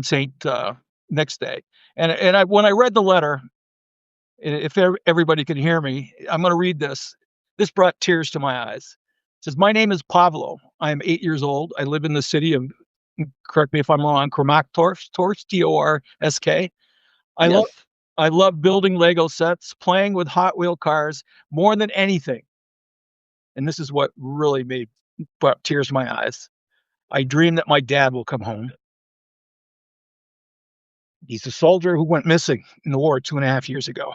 Saint next day. And when I read the letter, if everybody can hear me, I'm going to read this. This brought tears to my eyes. It says, "My name is Pavlo. I am 8 years old. I live in the city of, correct me if I'm wrong, Torsk, Torsk. I love Yes. I love building Lego sets, playing with Hot Wheel cars more than anything. And this is what really brought tears to my eyes. I dream that my dad will come home. He's a soldier who went missing in the war 2.5 years ago.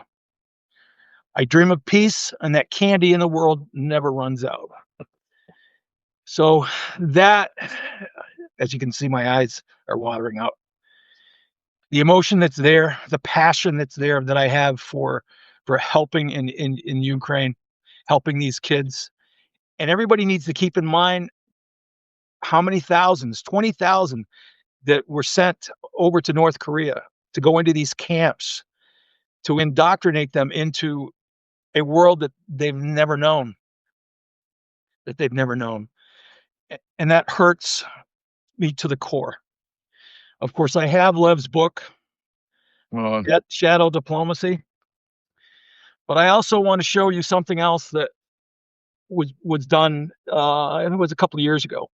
I dream of peace and that candy in the world never runs out." So that, as you can see, my eyes are watering out. The emotion that's there, the passion that's there that I have for helping in Ukraine, helping these kids. And everybody needs to keep in mind how many thousands, 20,000 that were sent over to North Korea to go into these camps. to indoctrinate them into a world that they've never known. And that hurts me to the core. Of course, I have Lev's book, Shadow Diplomacy, but I also want to show you something else that was done. It was a couple of years ago.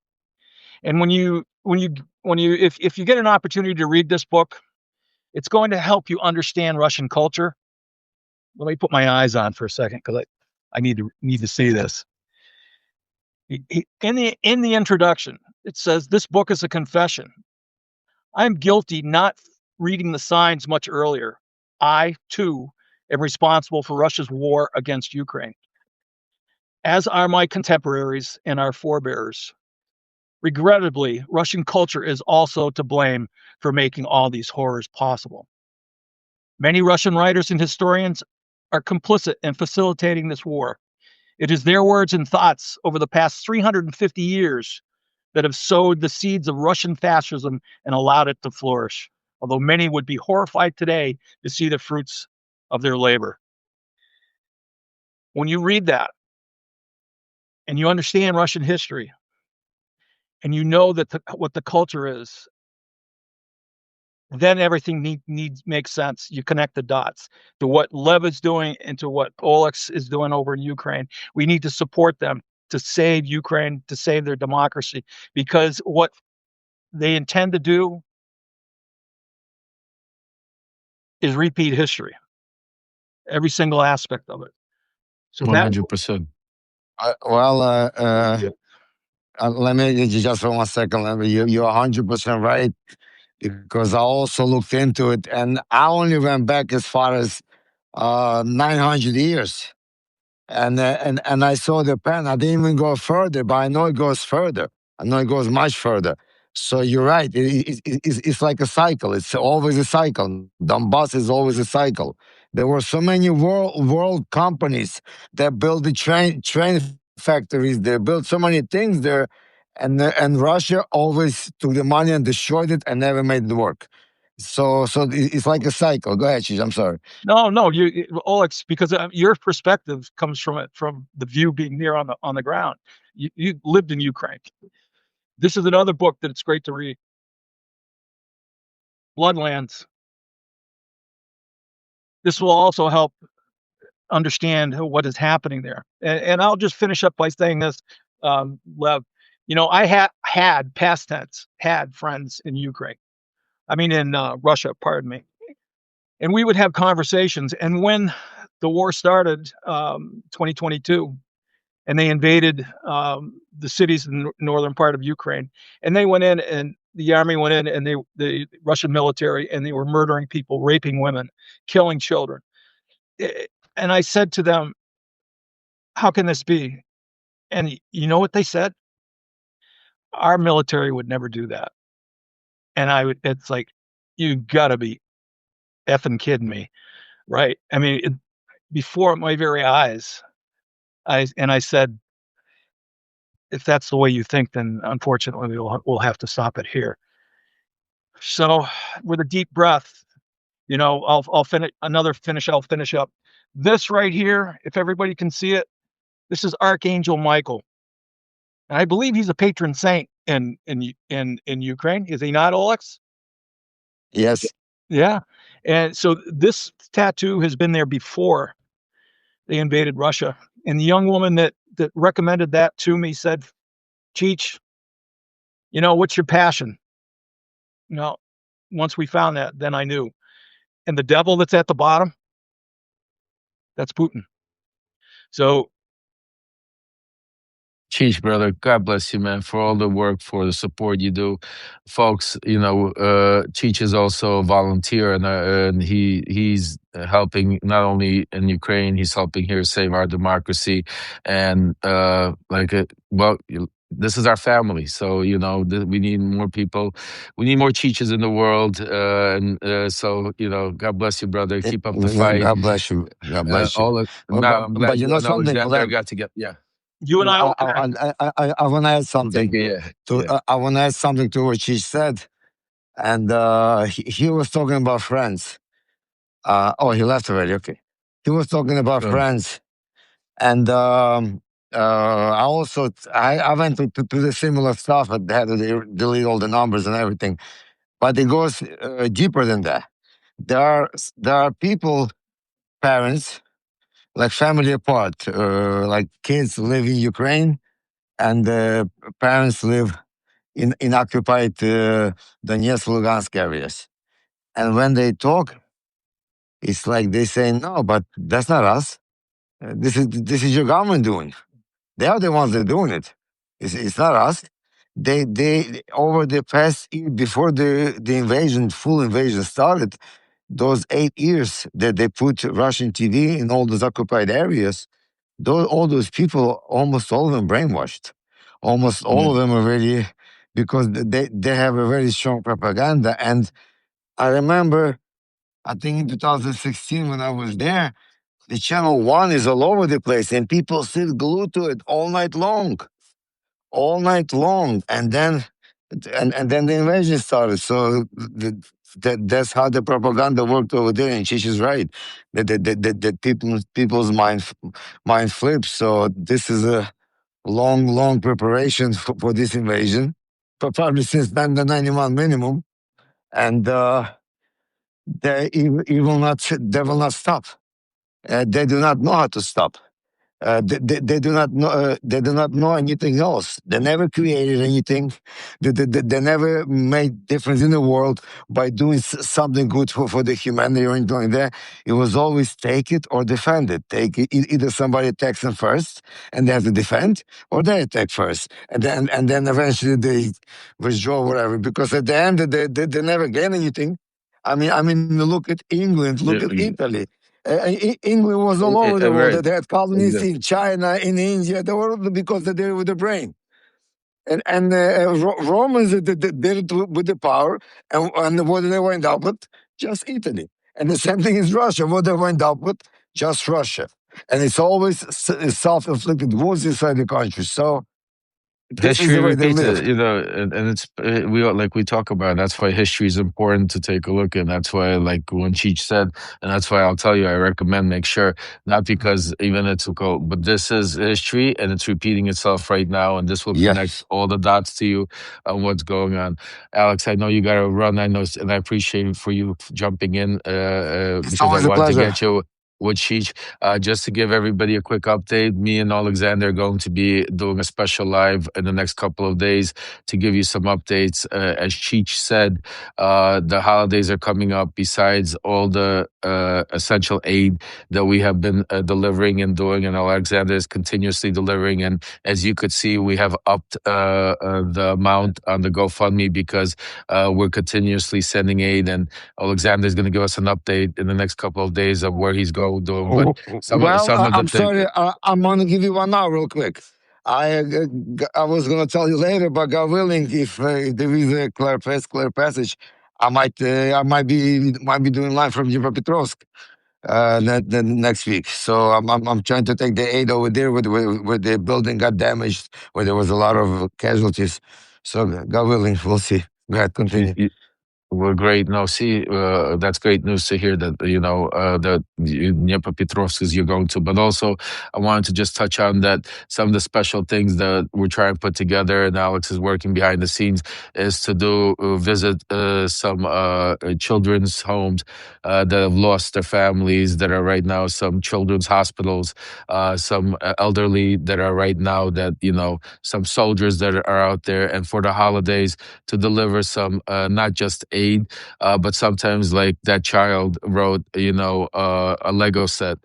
And if you get an opportunity to read this book, it's going to help you understand Russian culture. Let me put my eyes on for a second because I need to see this. In the introduction, it says, "This book is a confession. I'm guilty not reading the signs much earlier. I, too, am responsible for Russia's war against Ukraine, as are my contemporaries and our forebears. Regrettably, Russian culture is also to blame for making all these horrors possible. Many Russian writers and historians are complicit in facilitating this war. It is their words and thoughts over the past 350 years that have sowed the seeds of Russian fascism and allowed it to flourish, although many would be horrified today to see the fruits of their labor." When you read that and you understand Russian history and you know that what the culture is, then everything makes sense. You connect the dots to what Lev is doing and to what Olex is doing over in Ukraine. We need to support them to save Ukraine, to save their democracy, because what they intend to do is repeat history, every single aspect of it. So that 100%. Let me just for 1 second. You're 100% right, because I also looked into it, and I only went back as far as 900 years, and I saw the pen. I didn't even go further, but I know it goes further. I know it goes much further. So you're right. It's like a cycle. It's always a cycle. Donbass is always a cycle. There were so many world companies that built the train factories. They built so many things there, and Russia always took the money and destroyed it and never made it work. So it's like a cycle. Go ahead, Chiz. I'm sorry. no, Olex, because your perspective comes from the view being there on the ground. You lived in Ukraine. This is another book that it's great to read. Bloodlands. This will also help understand what is happening there. And I'll just finish up by saying this, Lev. I had past tense, had friends in Ukraine. I mean, in Russia, pardon me. And we would have conversations. And when the war started, 2022, and they invaded the cities in the northern part of Ukraine, and they went in, and the army went in, and the Russian military, and they were murdering people, raping women, killing children. And I said to them, "How can this be?" And you know what they said? "Our military would never do that." And it's like, you gotta be effing kidding me, right? I mean, before my very eyes, I said, "If that's the way you think, then unfortunately we'll have to stop it here." So, with a deep breath, I'll finish up. This right here, if everybody can see it, this is Archangel Michael. And I believe he's a patron saint in Ukraine. Is he not, Olex? Yes. Yeah. And so this tattoo has been there before they invaded Russia. And the young woman that recommended that to me said, "Cheech, what's your passion?" Once we found that, then I knew. And the devil that's at the bottom, that's Putin. So, Cheech, brother, God bless you, man, for all the work, for the support you do. Folks, Cheech is also a volunteer, and he's helping not only in Ukraine, he's helping here save our democracy. And this is our family. So, we need more people. We need more Cheeches in the world. God bless you, brother. Keep up the fight. God bless you. God bless you. I'm glad you know something, Alexander got to get, yeah. you and I will connect. I want to add something. Yeah. I want to add something to what she said, and he was talking about friends. Oh, he left already. Okay. He was talking about friends, and I went to the similar stuff, but they had to delete all the numbers and everything. But it goes deeper than that. There are people, parents, like family apart, like kids live in Ukraine, and parents live in occupied Donetsk, Lugansk areas. And when they talk, it's like they say, "No, but that's not us. This is your government doing. They are the ones that are doing it. It's not us. They over the past year before the invasion, full invasion started, those 8 years that they put Russian TV in all those occupied areas, all those people, almost all of them brainwashed. Almost all of them already, because they have a very strong propaganda. And I remember, I think in 2016 when I was there, the channel one is all over the place, and people sit glued to it all night long, and then the invasion started. So that's how the propaganda worked over there. And Chish is right that people's mind flips. So this is a long preparation for this invasion, probably since the 91 minimum, and they will not stop. They do not know how to stop. They do not know. They do not know anything else. They never created anything. They never made difference in the world by doing something good for the humanity or anything like that. It was always take it or defend it. Take it, either somebody attacks them first and they have to defend, or they attack first, and then eventually they withdraw whatever. Because at the end they never gain anything. I mean, look at England, look at Italy. England was all over the world. Right. They had colonies in China, in India. They were because they did it with the brain. And Romans did it with the power. And what did they wind up with? Just Italy. And the same thing is Russia. What they wind up with? Just Russia. And it's always self-inflicted wounds inside the country. So this is History the way they repeats live. it, and it's we talk about it. That's why history is important to take a look at. That's why, like when Cheech said, and that's why I'll tell you, I recommend make sure, not because even it's go, but this is history and it's repeating itself right now, and this will connect Yes. all the dots to you on what's going on. Alex, I know you got to run. I know, and I appreciate for you jumping in It's because I always a wanted to pleasure. get you with Cheech. Just to give everybody a quick update, me and Alexander are going to be doing a special live in the next couple of days to give you some updates. As Cheech said, the holidays are coming up. Besides all the essential aid that we have been delivering and doing, and Alexander is continuously delivering. And as you could see, we have upped the amount on the GoFundMe because we're continuously sending aid. And Alexander is going to give us an update in the next couple of days of where he's doing. But Well, some of the I'm things. sorry. I'm gonna give you one now, real quick. I was gonna tell you later, but God willing, if there is a clear passage, I might be doing live from Dnipropetrovsk the next week. So I'm trying to take the aid over there where the building got damaged, where there was a lot of casualties. So God willing, we'll see. Go ahead, continue. Well, great. No, see, that's great news to hear that, that Dnipropetrovsk is you're going to. But also, I wanted to just touch on that some of the special things that we're trying to put together, and Alex is working behind the scenes, is to do visit some children's homes that have lost their families, that are right now some children's hospitals, some elderly that are right now that, some soldiers that are out there. And for the holidays, to deliver some not just aid, but sometimes like that child wrote, a Lego set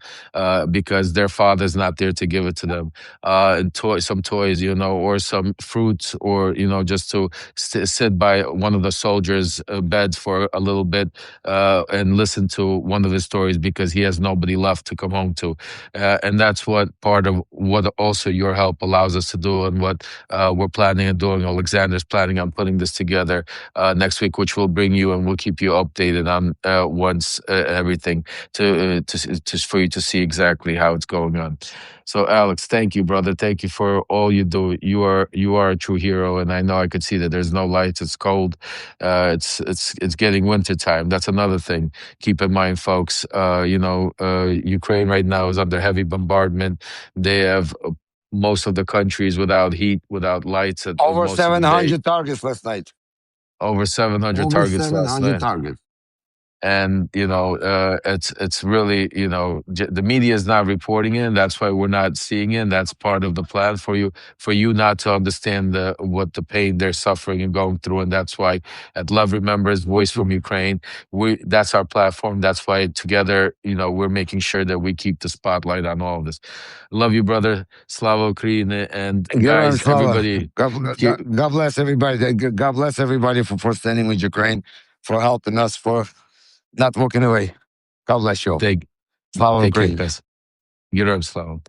because their father's not there to give it to them, and some toys, or some fruits, or just to sit by one of the soldiers' beds for a little bit and listen to one of his stories because he has nobody left to come home to, and that's what part of what also your help allows us to do, and what we're planning on doing. Alexander's planning on putting this together next week, which will bring bring you and we'll keep you updated on once everything to for you to see exactly how it's going on. So Alex, thank you, brother. Thank you for all you do. You are a true hero, and I know I could see that there's no lights. It's cold. It's getting winter time. That's another thing. Keep in mind, folks. Ukraine right now is under heavy bombardment. They have most of the countries without heat, without lights at Over most of the day. 700 targets last night. Over 700 Over targets last 700 night. targets. And it's really, the media is not reporting it, and that's why we're not seeing it. And that's part of the plan for you not to understand what the pain they're suffering and going through. And that's why at Love Remembers, Voice from Ukraine, that's our platform. That's why together, we're making sure that we keep the spotlight on all of this. Love you, brother. Slava Ukraini. And Gentlemen, guys, Slava, everybody, God bless everybody. God bless everybody for standing with Ukraine, for helping us, for not walking away. God bless you all. take Slava care, Ukraine. guys. Героям слава.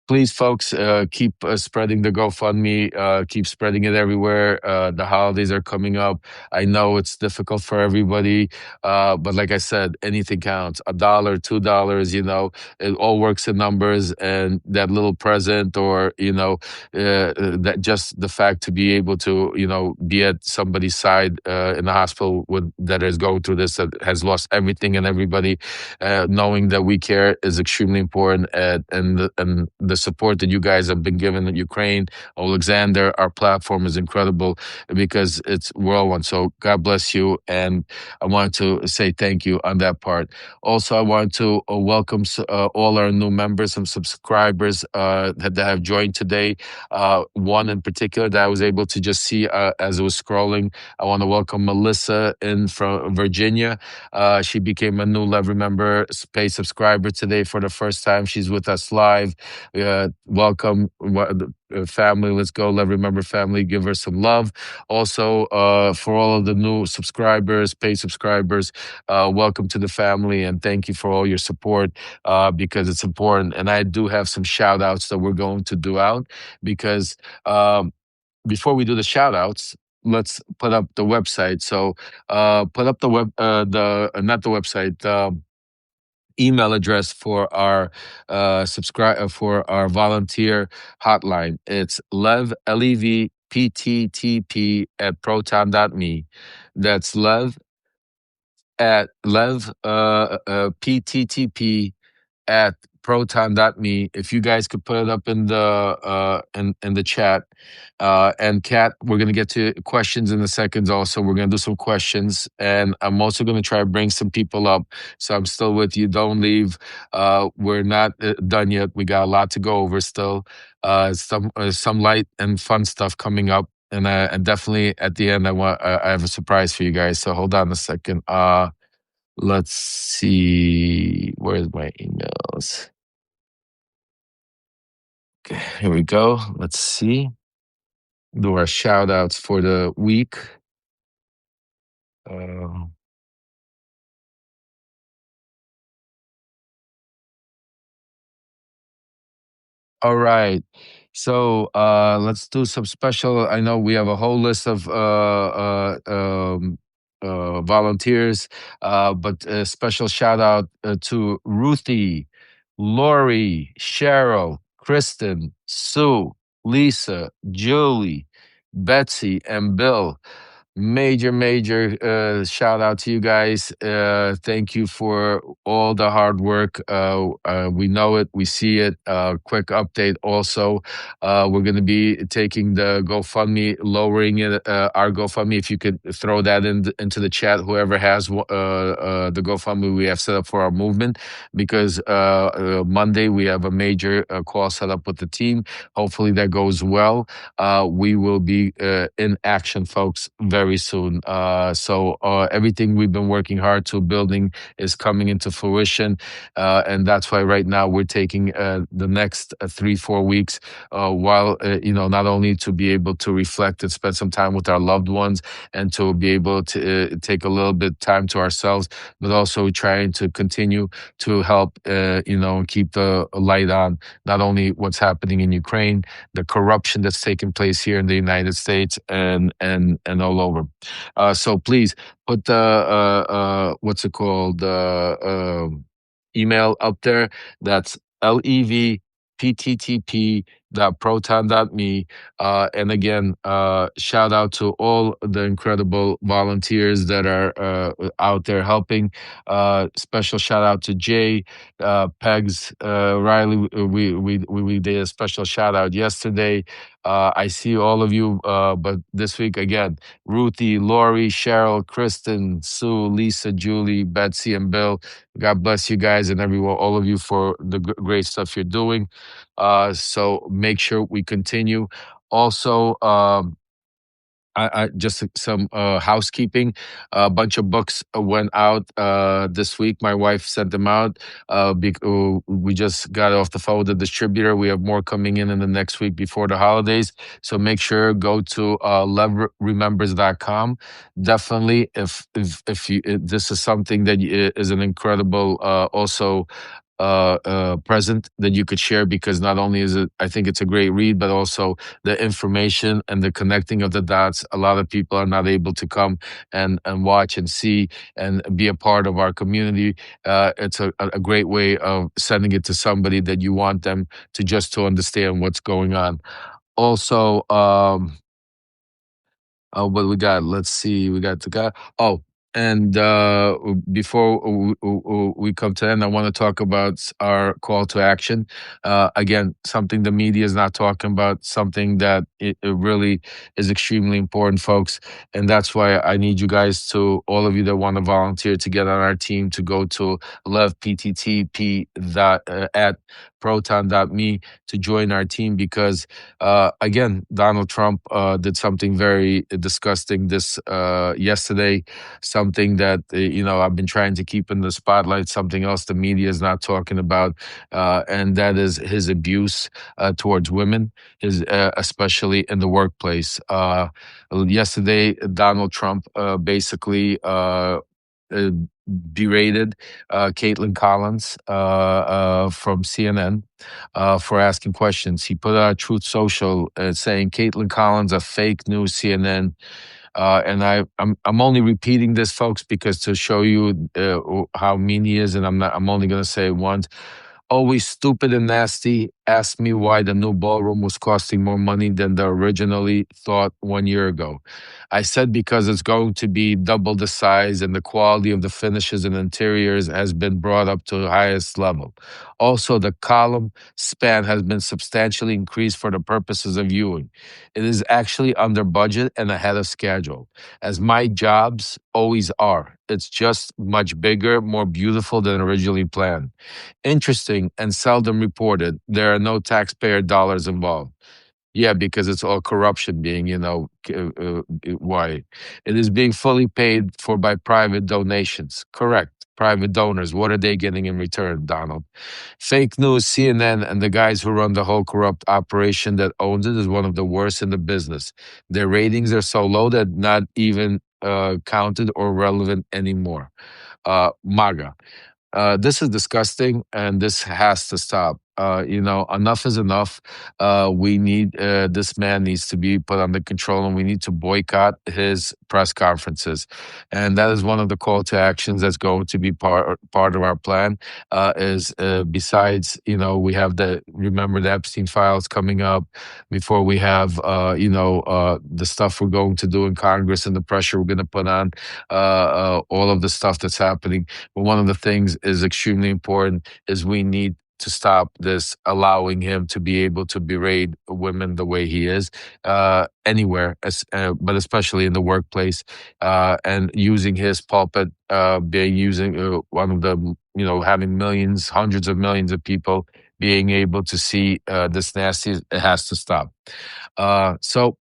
Please, folks, keep spreading the GoFundMe. Keep spreading it everywhere. The holidays are coming up. I know it's difficult for everybody, but like I said, anything counts. $1, $2, it all works in numbers. And that little present, or that just the fact to be able to be at somebody's side in the hospital that is going through this, that has lost everything and everybody, knowing that we care is extremely important. And the support that you guys have been given in Ukraine, Alexander, our platform is incredible because we're all one. So God bless you. And I wanted to say thank you on that part. Also, I wanted to welcome all our new members and subscribers that have joined today. One in particular that I was able to just see as it was scrolling. I want to welcome Melissa in from Virginia. She became a new Love Remember paid subscriber today for the first time. She's with us live. Welcome, family. Let's go, Love Remember family. Give her some love. Also, for all of the new subscribers, paid subscribers, welcome to the family, and thank you for all your support because it's important. And I do have some shout outs that we're going to do out because before we do the shout outs, let's put up the website. So put up the not the website, email address for our for our volunteer hotline. It's levpttp at proton.me. That's pttp at proton.me. If you guys could put it up in the chat. And Kat, we're gonna get to questions in a second. Also, we're gonna do some questions, and I'm also gonna try to bring some people up. So I'm still with you. Don't leave. We're not done yet. We got a lot to go over still. Some light and fun stuff coming up. And definitely at the end, I have a surprise for you guys. So hold on a second. Let's see. Where's my emails? Okay, here we go. Let's see. Do our shout outs for the week. All right. So let's do some special. I know we have a whole list of volunteers, but a special shout out to Ruthie, Lori, Cheryl, Kristen, Sue, Lisa, Julie, Betsy, and Bill. Major shout out to you guys. Thank you for all the hard work. We know it, we see it. Quick update also. We're going to be taking the GoFundMe, lowering it, our GoFundMe. If you could throw that into the chat, whoever has the GoFundMe we have set up for our movement, because Monday we have a major call set up with the team. Hopefully that goes well. We will be in action, folks, very very soon. So everything we've been working hard to building is coming into fruition, and that's why right now we're taking the next 3-4 weeks, while not only to be able to reflect and spend some time with our loved ones, and to be able to take a little bit time to ourselves, but also trying to continue to help keep the light on not only what's happening in Ukraine, the corruption that's taking place here in the United States, and all over. So please put the what's it called, email up there. That's levpttp.proton.me. And again, shout out to all the incredible volunteers that are out there helping. Special shout out to Jay, Pegs, Riley. We did a special shout out yesterday. I see all of you, but this week again, Ruthie, Lori, Cheryl, Kristen, Sue, Lisa, Julie, Betsy, and Bill. God bless you guys and everyone, all of you, for the great stuff you're doing. So make sure we continue. Also, I just some housekeeping. A bunch of books went out this week. My wife sent them out. We just got off the phone with the distributor. We have more coming in the next week before the holidays. So make sure go to levremembers.com. Definitely, if this is something that is an incredible also present that you could share, because not only is it, I think it's a great read, but also the information and the connecting of the dots. A lot of people are not able to come and watch and see and be a part of our community. It's a great way of sending it to somebody that you want them to understand what's going on. Also, what we got? Let's see. We got the guy. Oh, and before we come to end, I want to talk about our call to action. Again, something the media is not talking about, something that it really is extremely important, folks. And that's why I need you guys to, all of you that want to volunteer to get on our team, to go to at proton.me to join our team, because again, Donald Trump did something very disgusting this yesterday. Something that I've been trying to keep in the spotlight. Something else the media is not talking about, and that is his abuse towards women, especially in the workplace. Yesterday, Donald Trump basically berated Caitlin Collins from CNN for asking questions. He put out Truth Social saying Caitlin Collins a fake news CNN. And I'm only repeating this, folks, because to show you how mean he is, and I'm only going to say it once. Always stupid and nasty. Asked me why the new ballroom was costing more money than the originally thought 1 year ago. I said because it's going to be double the size and the quality of the finishes and interiors has been brought up to the highest level. Also, the column span has been substantially increased for the purposes of viewing. It is actually under budget and ahead of schedule, as my jobs always are. It's just much bigger, more beautiful than originally planned. Interesting and seldom reported. There are no taxpayer dollars involved. Yeah, because it's all corruption being, why. It is being fully paid for by private donations. Correct. Private donors. What are they getting in return, Donald? Fake news, CNN, and the guys who run the whole corrupt operation that owns it is one of the worst in the business. Their ratings are so low that not even counted or relevant anymore. MAGA. This is disgusting, and this has to stop. Enough is enough. We need this man needs to be put under control, and we need to boycott his press conferences. And that is one of the call to actions that's going to be part of our plan. Is besides, we have remember the Epstein files coming up. Before we have, the stuff we're going to do in Congress and the pressure we're going to put on, all of the stuff that's happening. But one of the things is extremely important is we need to stop this, allowing him to be able to berate women the way he is anywhere, but especially in the workplace, and using his pulpit, using one of the, having millions, hundreds of millions of people being able to see this nasty. It has to stop. So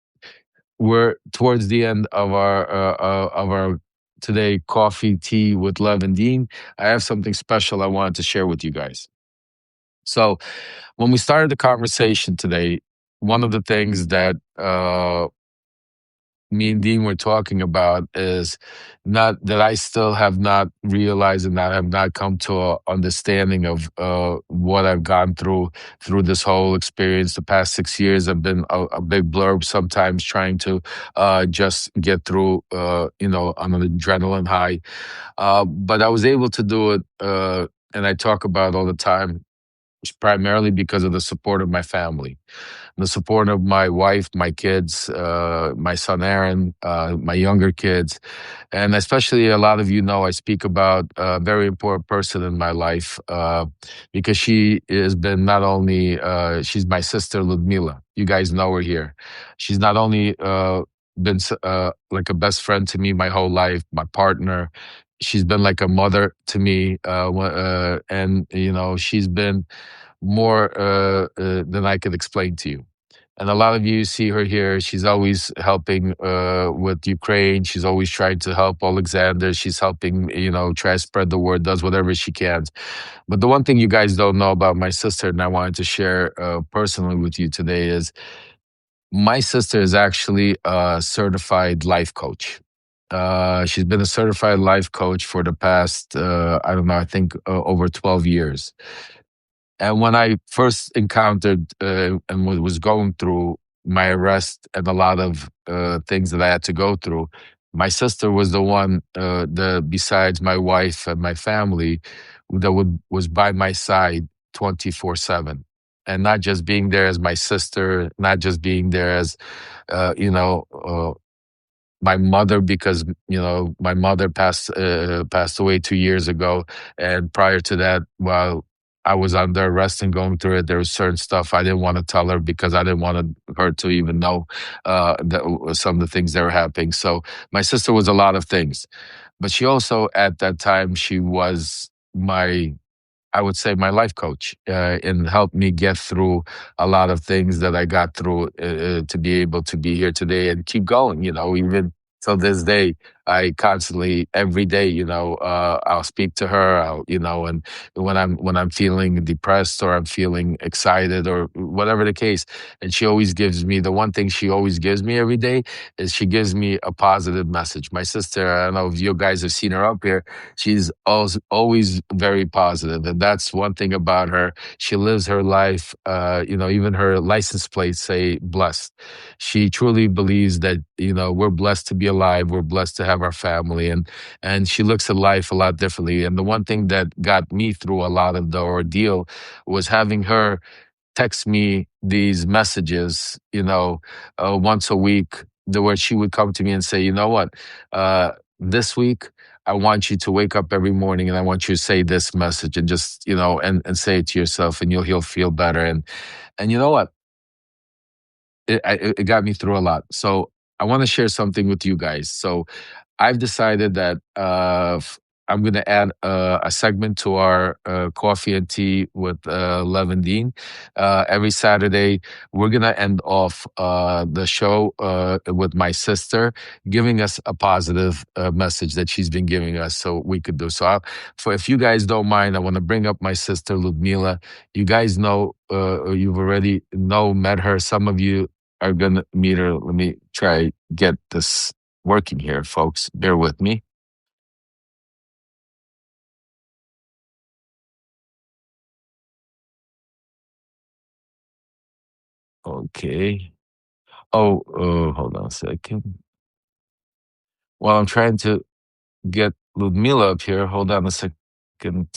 we're towards the end of our today coffee tea with Lev and Dean. I have something special I wanted to share with you guys. So when we started the conversation today, one of the things that me and Dean were talking about is not that I still have not realized and that I have not come to a understanding of what I've gone through this whole experience. The past 6 years have been a big blurb. Sometimes trying to just get through, on an adrenaline high. But I was able to do it, and I talk about it all the time, primarily because of the support of my family, the support of my wife, my kids, my son Aaron, my younger kids, and especially a lot of you know I speak about a very important person in my life, because she has been not only she's my sister Ludmila. You guys know her here. She's not only been like a best friend to me my whole life, my partner. She's been like a mother to me, and she's been more than I could explain to you. And a lot of you see her here. She's always helping with Ukraine. She's always trying to help Alexander. She's helping, try to spread the word, does whatever she can. But the one thing you guys don't know about my sister, and I wanted to share personally with you today, is my sister is actually a certified life coach. She's been a certified life coach for the past, I don't know, I think over 12 years. And when I first encountered and was going through my arrest and a lot of things that I had to go through, my sister was the one, besides my wife and my family, that was by my side 24/7. And not just being there as my sister, not just being there as, my mother, because my mother passed away 2 years ago, and prior to that, while I was under arrest and going through it, there was certain stuff I didn't want to tell her because I didn't want her to even know some of the things that were happening. So my sister was a lot of things, but she also at that time she was my, I would say, my life coach, and helped me get through a lot of things that I got through, to be able to be here today and keep going. Even till this day, I constantly, every day, I'll speak to her. And when I'm feeling depressed or I'm feeling excited or whatever the case, and she always gives me the one thing she always gives me every day is she gives me a positive message. My sister, I don't know if you guys have seen her up here. She's always very positive, and that's one thing about her. She lives her life. Even her license plates say "blessed." She truly believes that we're blessed to be alive. We're blessed to have our family, and she looks at life a lot differently. And the one thing that got me through a lot of the ordeal was having her text me these messages, once a week, where she would come to me and say, you know what, this week, I want you to wake up every morning and I want you to say this message and just, and say it to yourself and you'll feel better. And you know what? It got me through a lot. So I want to share something with you guys. So I've decided that I'm going to add a segment to our coffee and tea with Lev and Dean. Every Saturday, we're going to end off the show with my sister giving us a positive message that she's been giving us so we could do. So if you guys don't mind, I want to bring up my sister, Ludmila. You guys know, you've already met her. Some of you are going to meet her. Let me try get this working here, folks. Bear with me. Okay. Oh, hold on a second. While I'm trying to get Ludmila up here, hold on a second,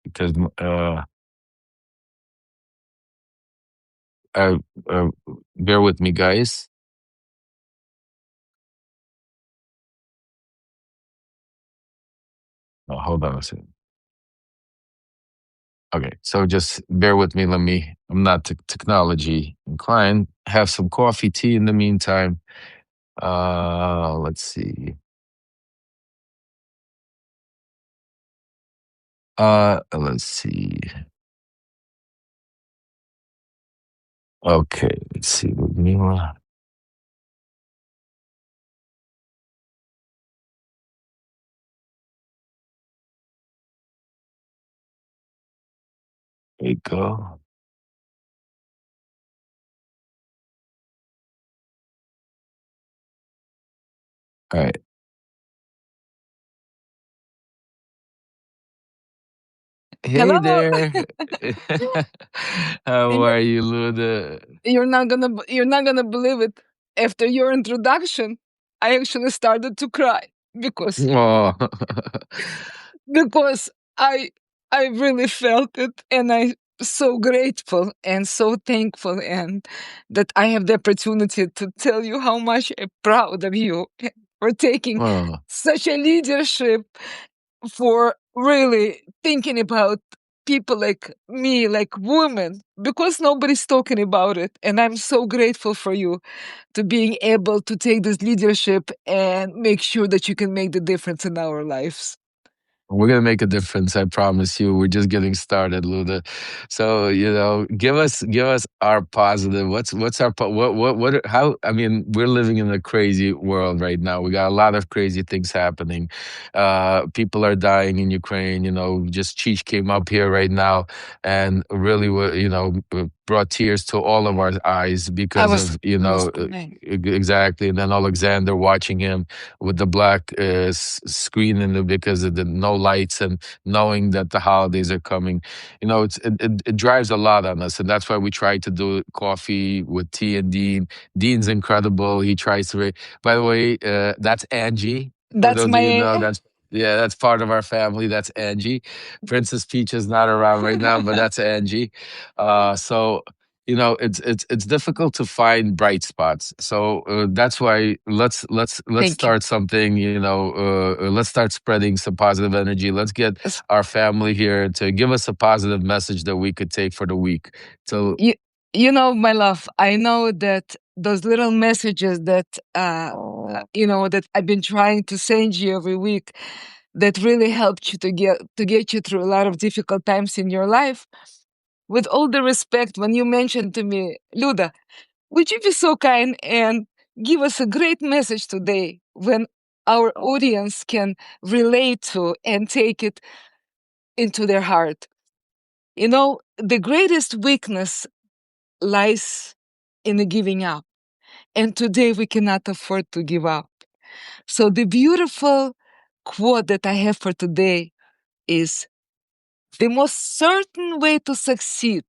because uh, uh bear with me, guys. Oh, hold on a second. Okay, so just bear with me. I'm not technology inclined. Have some coffee, tea in the meantime. Let's see. Let's see. Okay, let's see, Ludmila. There you go. All right. Hey Hello. there. How And are you, Luda? you're not gonna believe it. After your introduction, I actually started to cry because Oh, because I I really felt it, and I so grateful and so thankful, and that I have the opportunity to tell you how much I'm proud of you for taking oh. such a leadership, for really thinking about people like me, like women, because nobody's talking about it. And I'm so grateful for you to being able to take this leadership and make sure that you can make the difference in our lives. We're gonna make a difference, I promise you. We're just getting started, Luda. So, give us our positive. What's our how? I mean, we're living in a crazy world right now. We got a lot of crazy things happening. People are dying in Ukraine. Just Cheech came up here right now, and really, brought tears to all of our eyes I because was of I was crying. exactly. And then Alexander watching him with the black screen in it because of the no lights, and knowing that the holidays are coming. It drives a lot on us, and that's why we try to do coffee with tea and Dean. Dean's incredible. He tries to. By the way, that's Angie. For That's those of you who my know, that's part of our family. That's Angie. Princess Peach is not around right now, but that's Angie. So it's difficult to find bright spots, so that's why let's thank you. start something. Let's start spreading some positive energy. Let's get S- our family here to give us a positive message that we could take for the week. So You, my love, I know that those little messages that that I've been trying to send you every week, that really helped you to get you through a lot of difficult times in your life. With all the respect, when you mentioned to me, Luda, would you be so kind and give us a great message today, when our audience can relate to and take it into their heart? The greatest weakness lies in the giving up. And today we cannot afford to give up. So the beautiful quote that I have for today is: the most certain way to succeed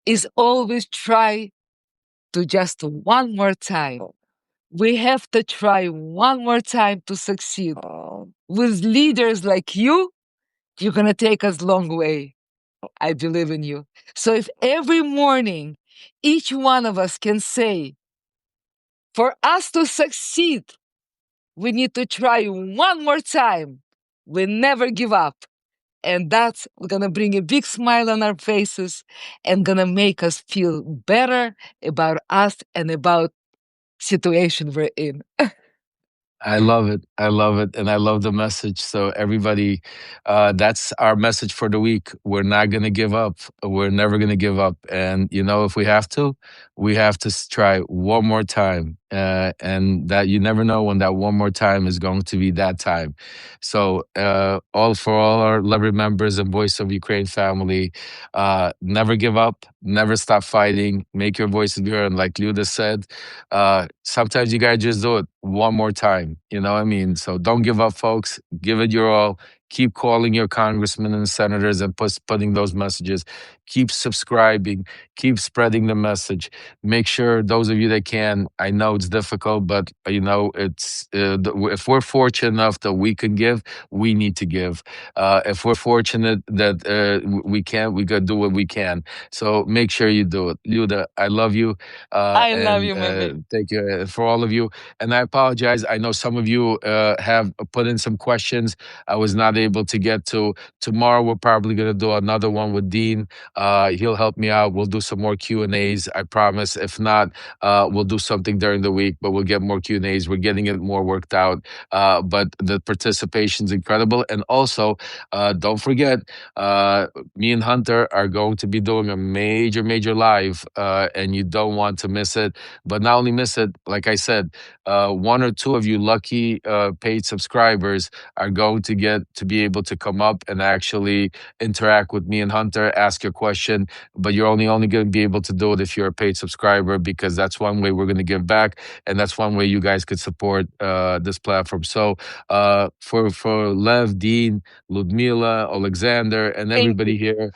is always try to just one more time. We have to try one more time to succeed. With leaders like you, you're going to take us long way. I believe in you. So if every morning each one of us can say, for us to succeed, we need to try one more time. We never give up. And that's gonna bring a big smile on our faces and gonna make us feel better about us and about situation we're in. I love it. I love it. And I love the message. So, everybody, that's our message for the week. We're not going to give up. We're never going to give up. And, if we have to, we have to try one more time. And that you never know when that one more time is going to be that time. So, all our lovely members and Voice of Ukraine family, never give up, never stop fighting, make your voices heard. And like Luda said, sometimes you gotta just do it one more time. You know what I mean? So don't give up, folks. Give it your all. Keep calling your congressmen and senators and putting those messages. Keep subscribing. Keep spreading the message. Make sure those of you that can. I know it's difficult, but it's if we're fortunate enough that we can give, we need to give. If we're fortunate that we can, we gotta do what we can. So make sure you do it. Luda, I love you. I love And you, my baby. thank you for all of you. And I apologize. I know some of you have put in some questions I was not able to get to. Tomorrow, we're probably going to do another one with Dean. He'll help me out. We'll do some more Q&As, I promise. If not, we'll do something during the week, but we'll get more Q&As. We're getting it more worked out. But the participation's incredible. And also, don't forget, me and Hunter are going to be doing a major, major live, and you don't want to miss it. But not only miss it, like I said, one or two of you lucky paid subscribers are going to get to be able to come up and actually interact with me and Hunter, ask your question. But you're only going to be able to do it if you're a paid subscriber, because that's one way we're going to give back, and that's one way you guys could support this platform. So for Lev, Dean, Ludmila, Alexander, and Thank everybody you. here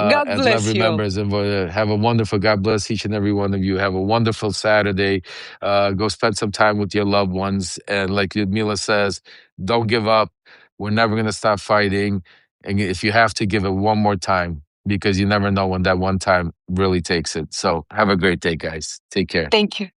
God at Lev bless you all. Remembers, and have a wonderful. God bless each and every one of you. Have a wonderful Saturday. Go spend some time with your loved ones, and like Ludmila says, don't give up. We're never going to stop fighting. And if you have to, give it one more time, because you never know when that one time really takes it. So have a great day, guys. Take care. Thank you.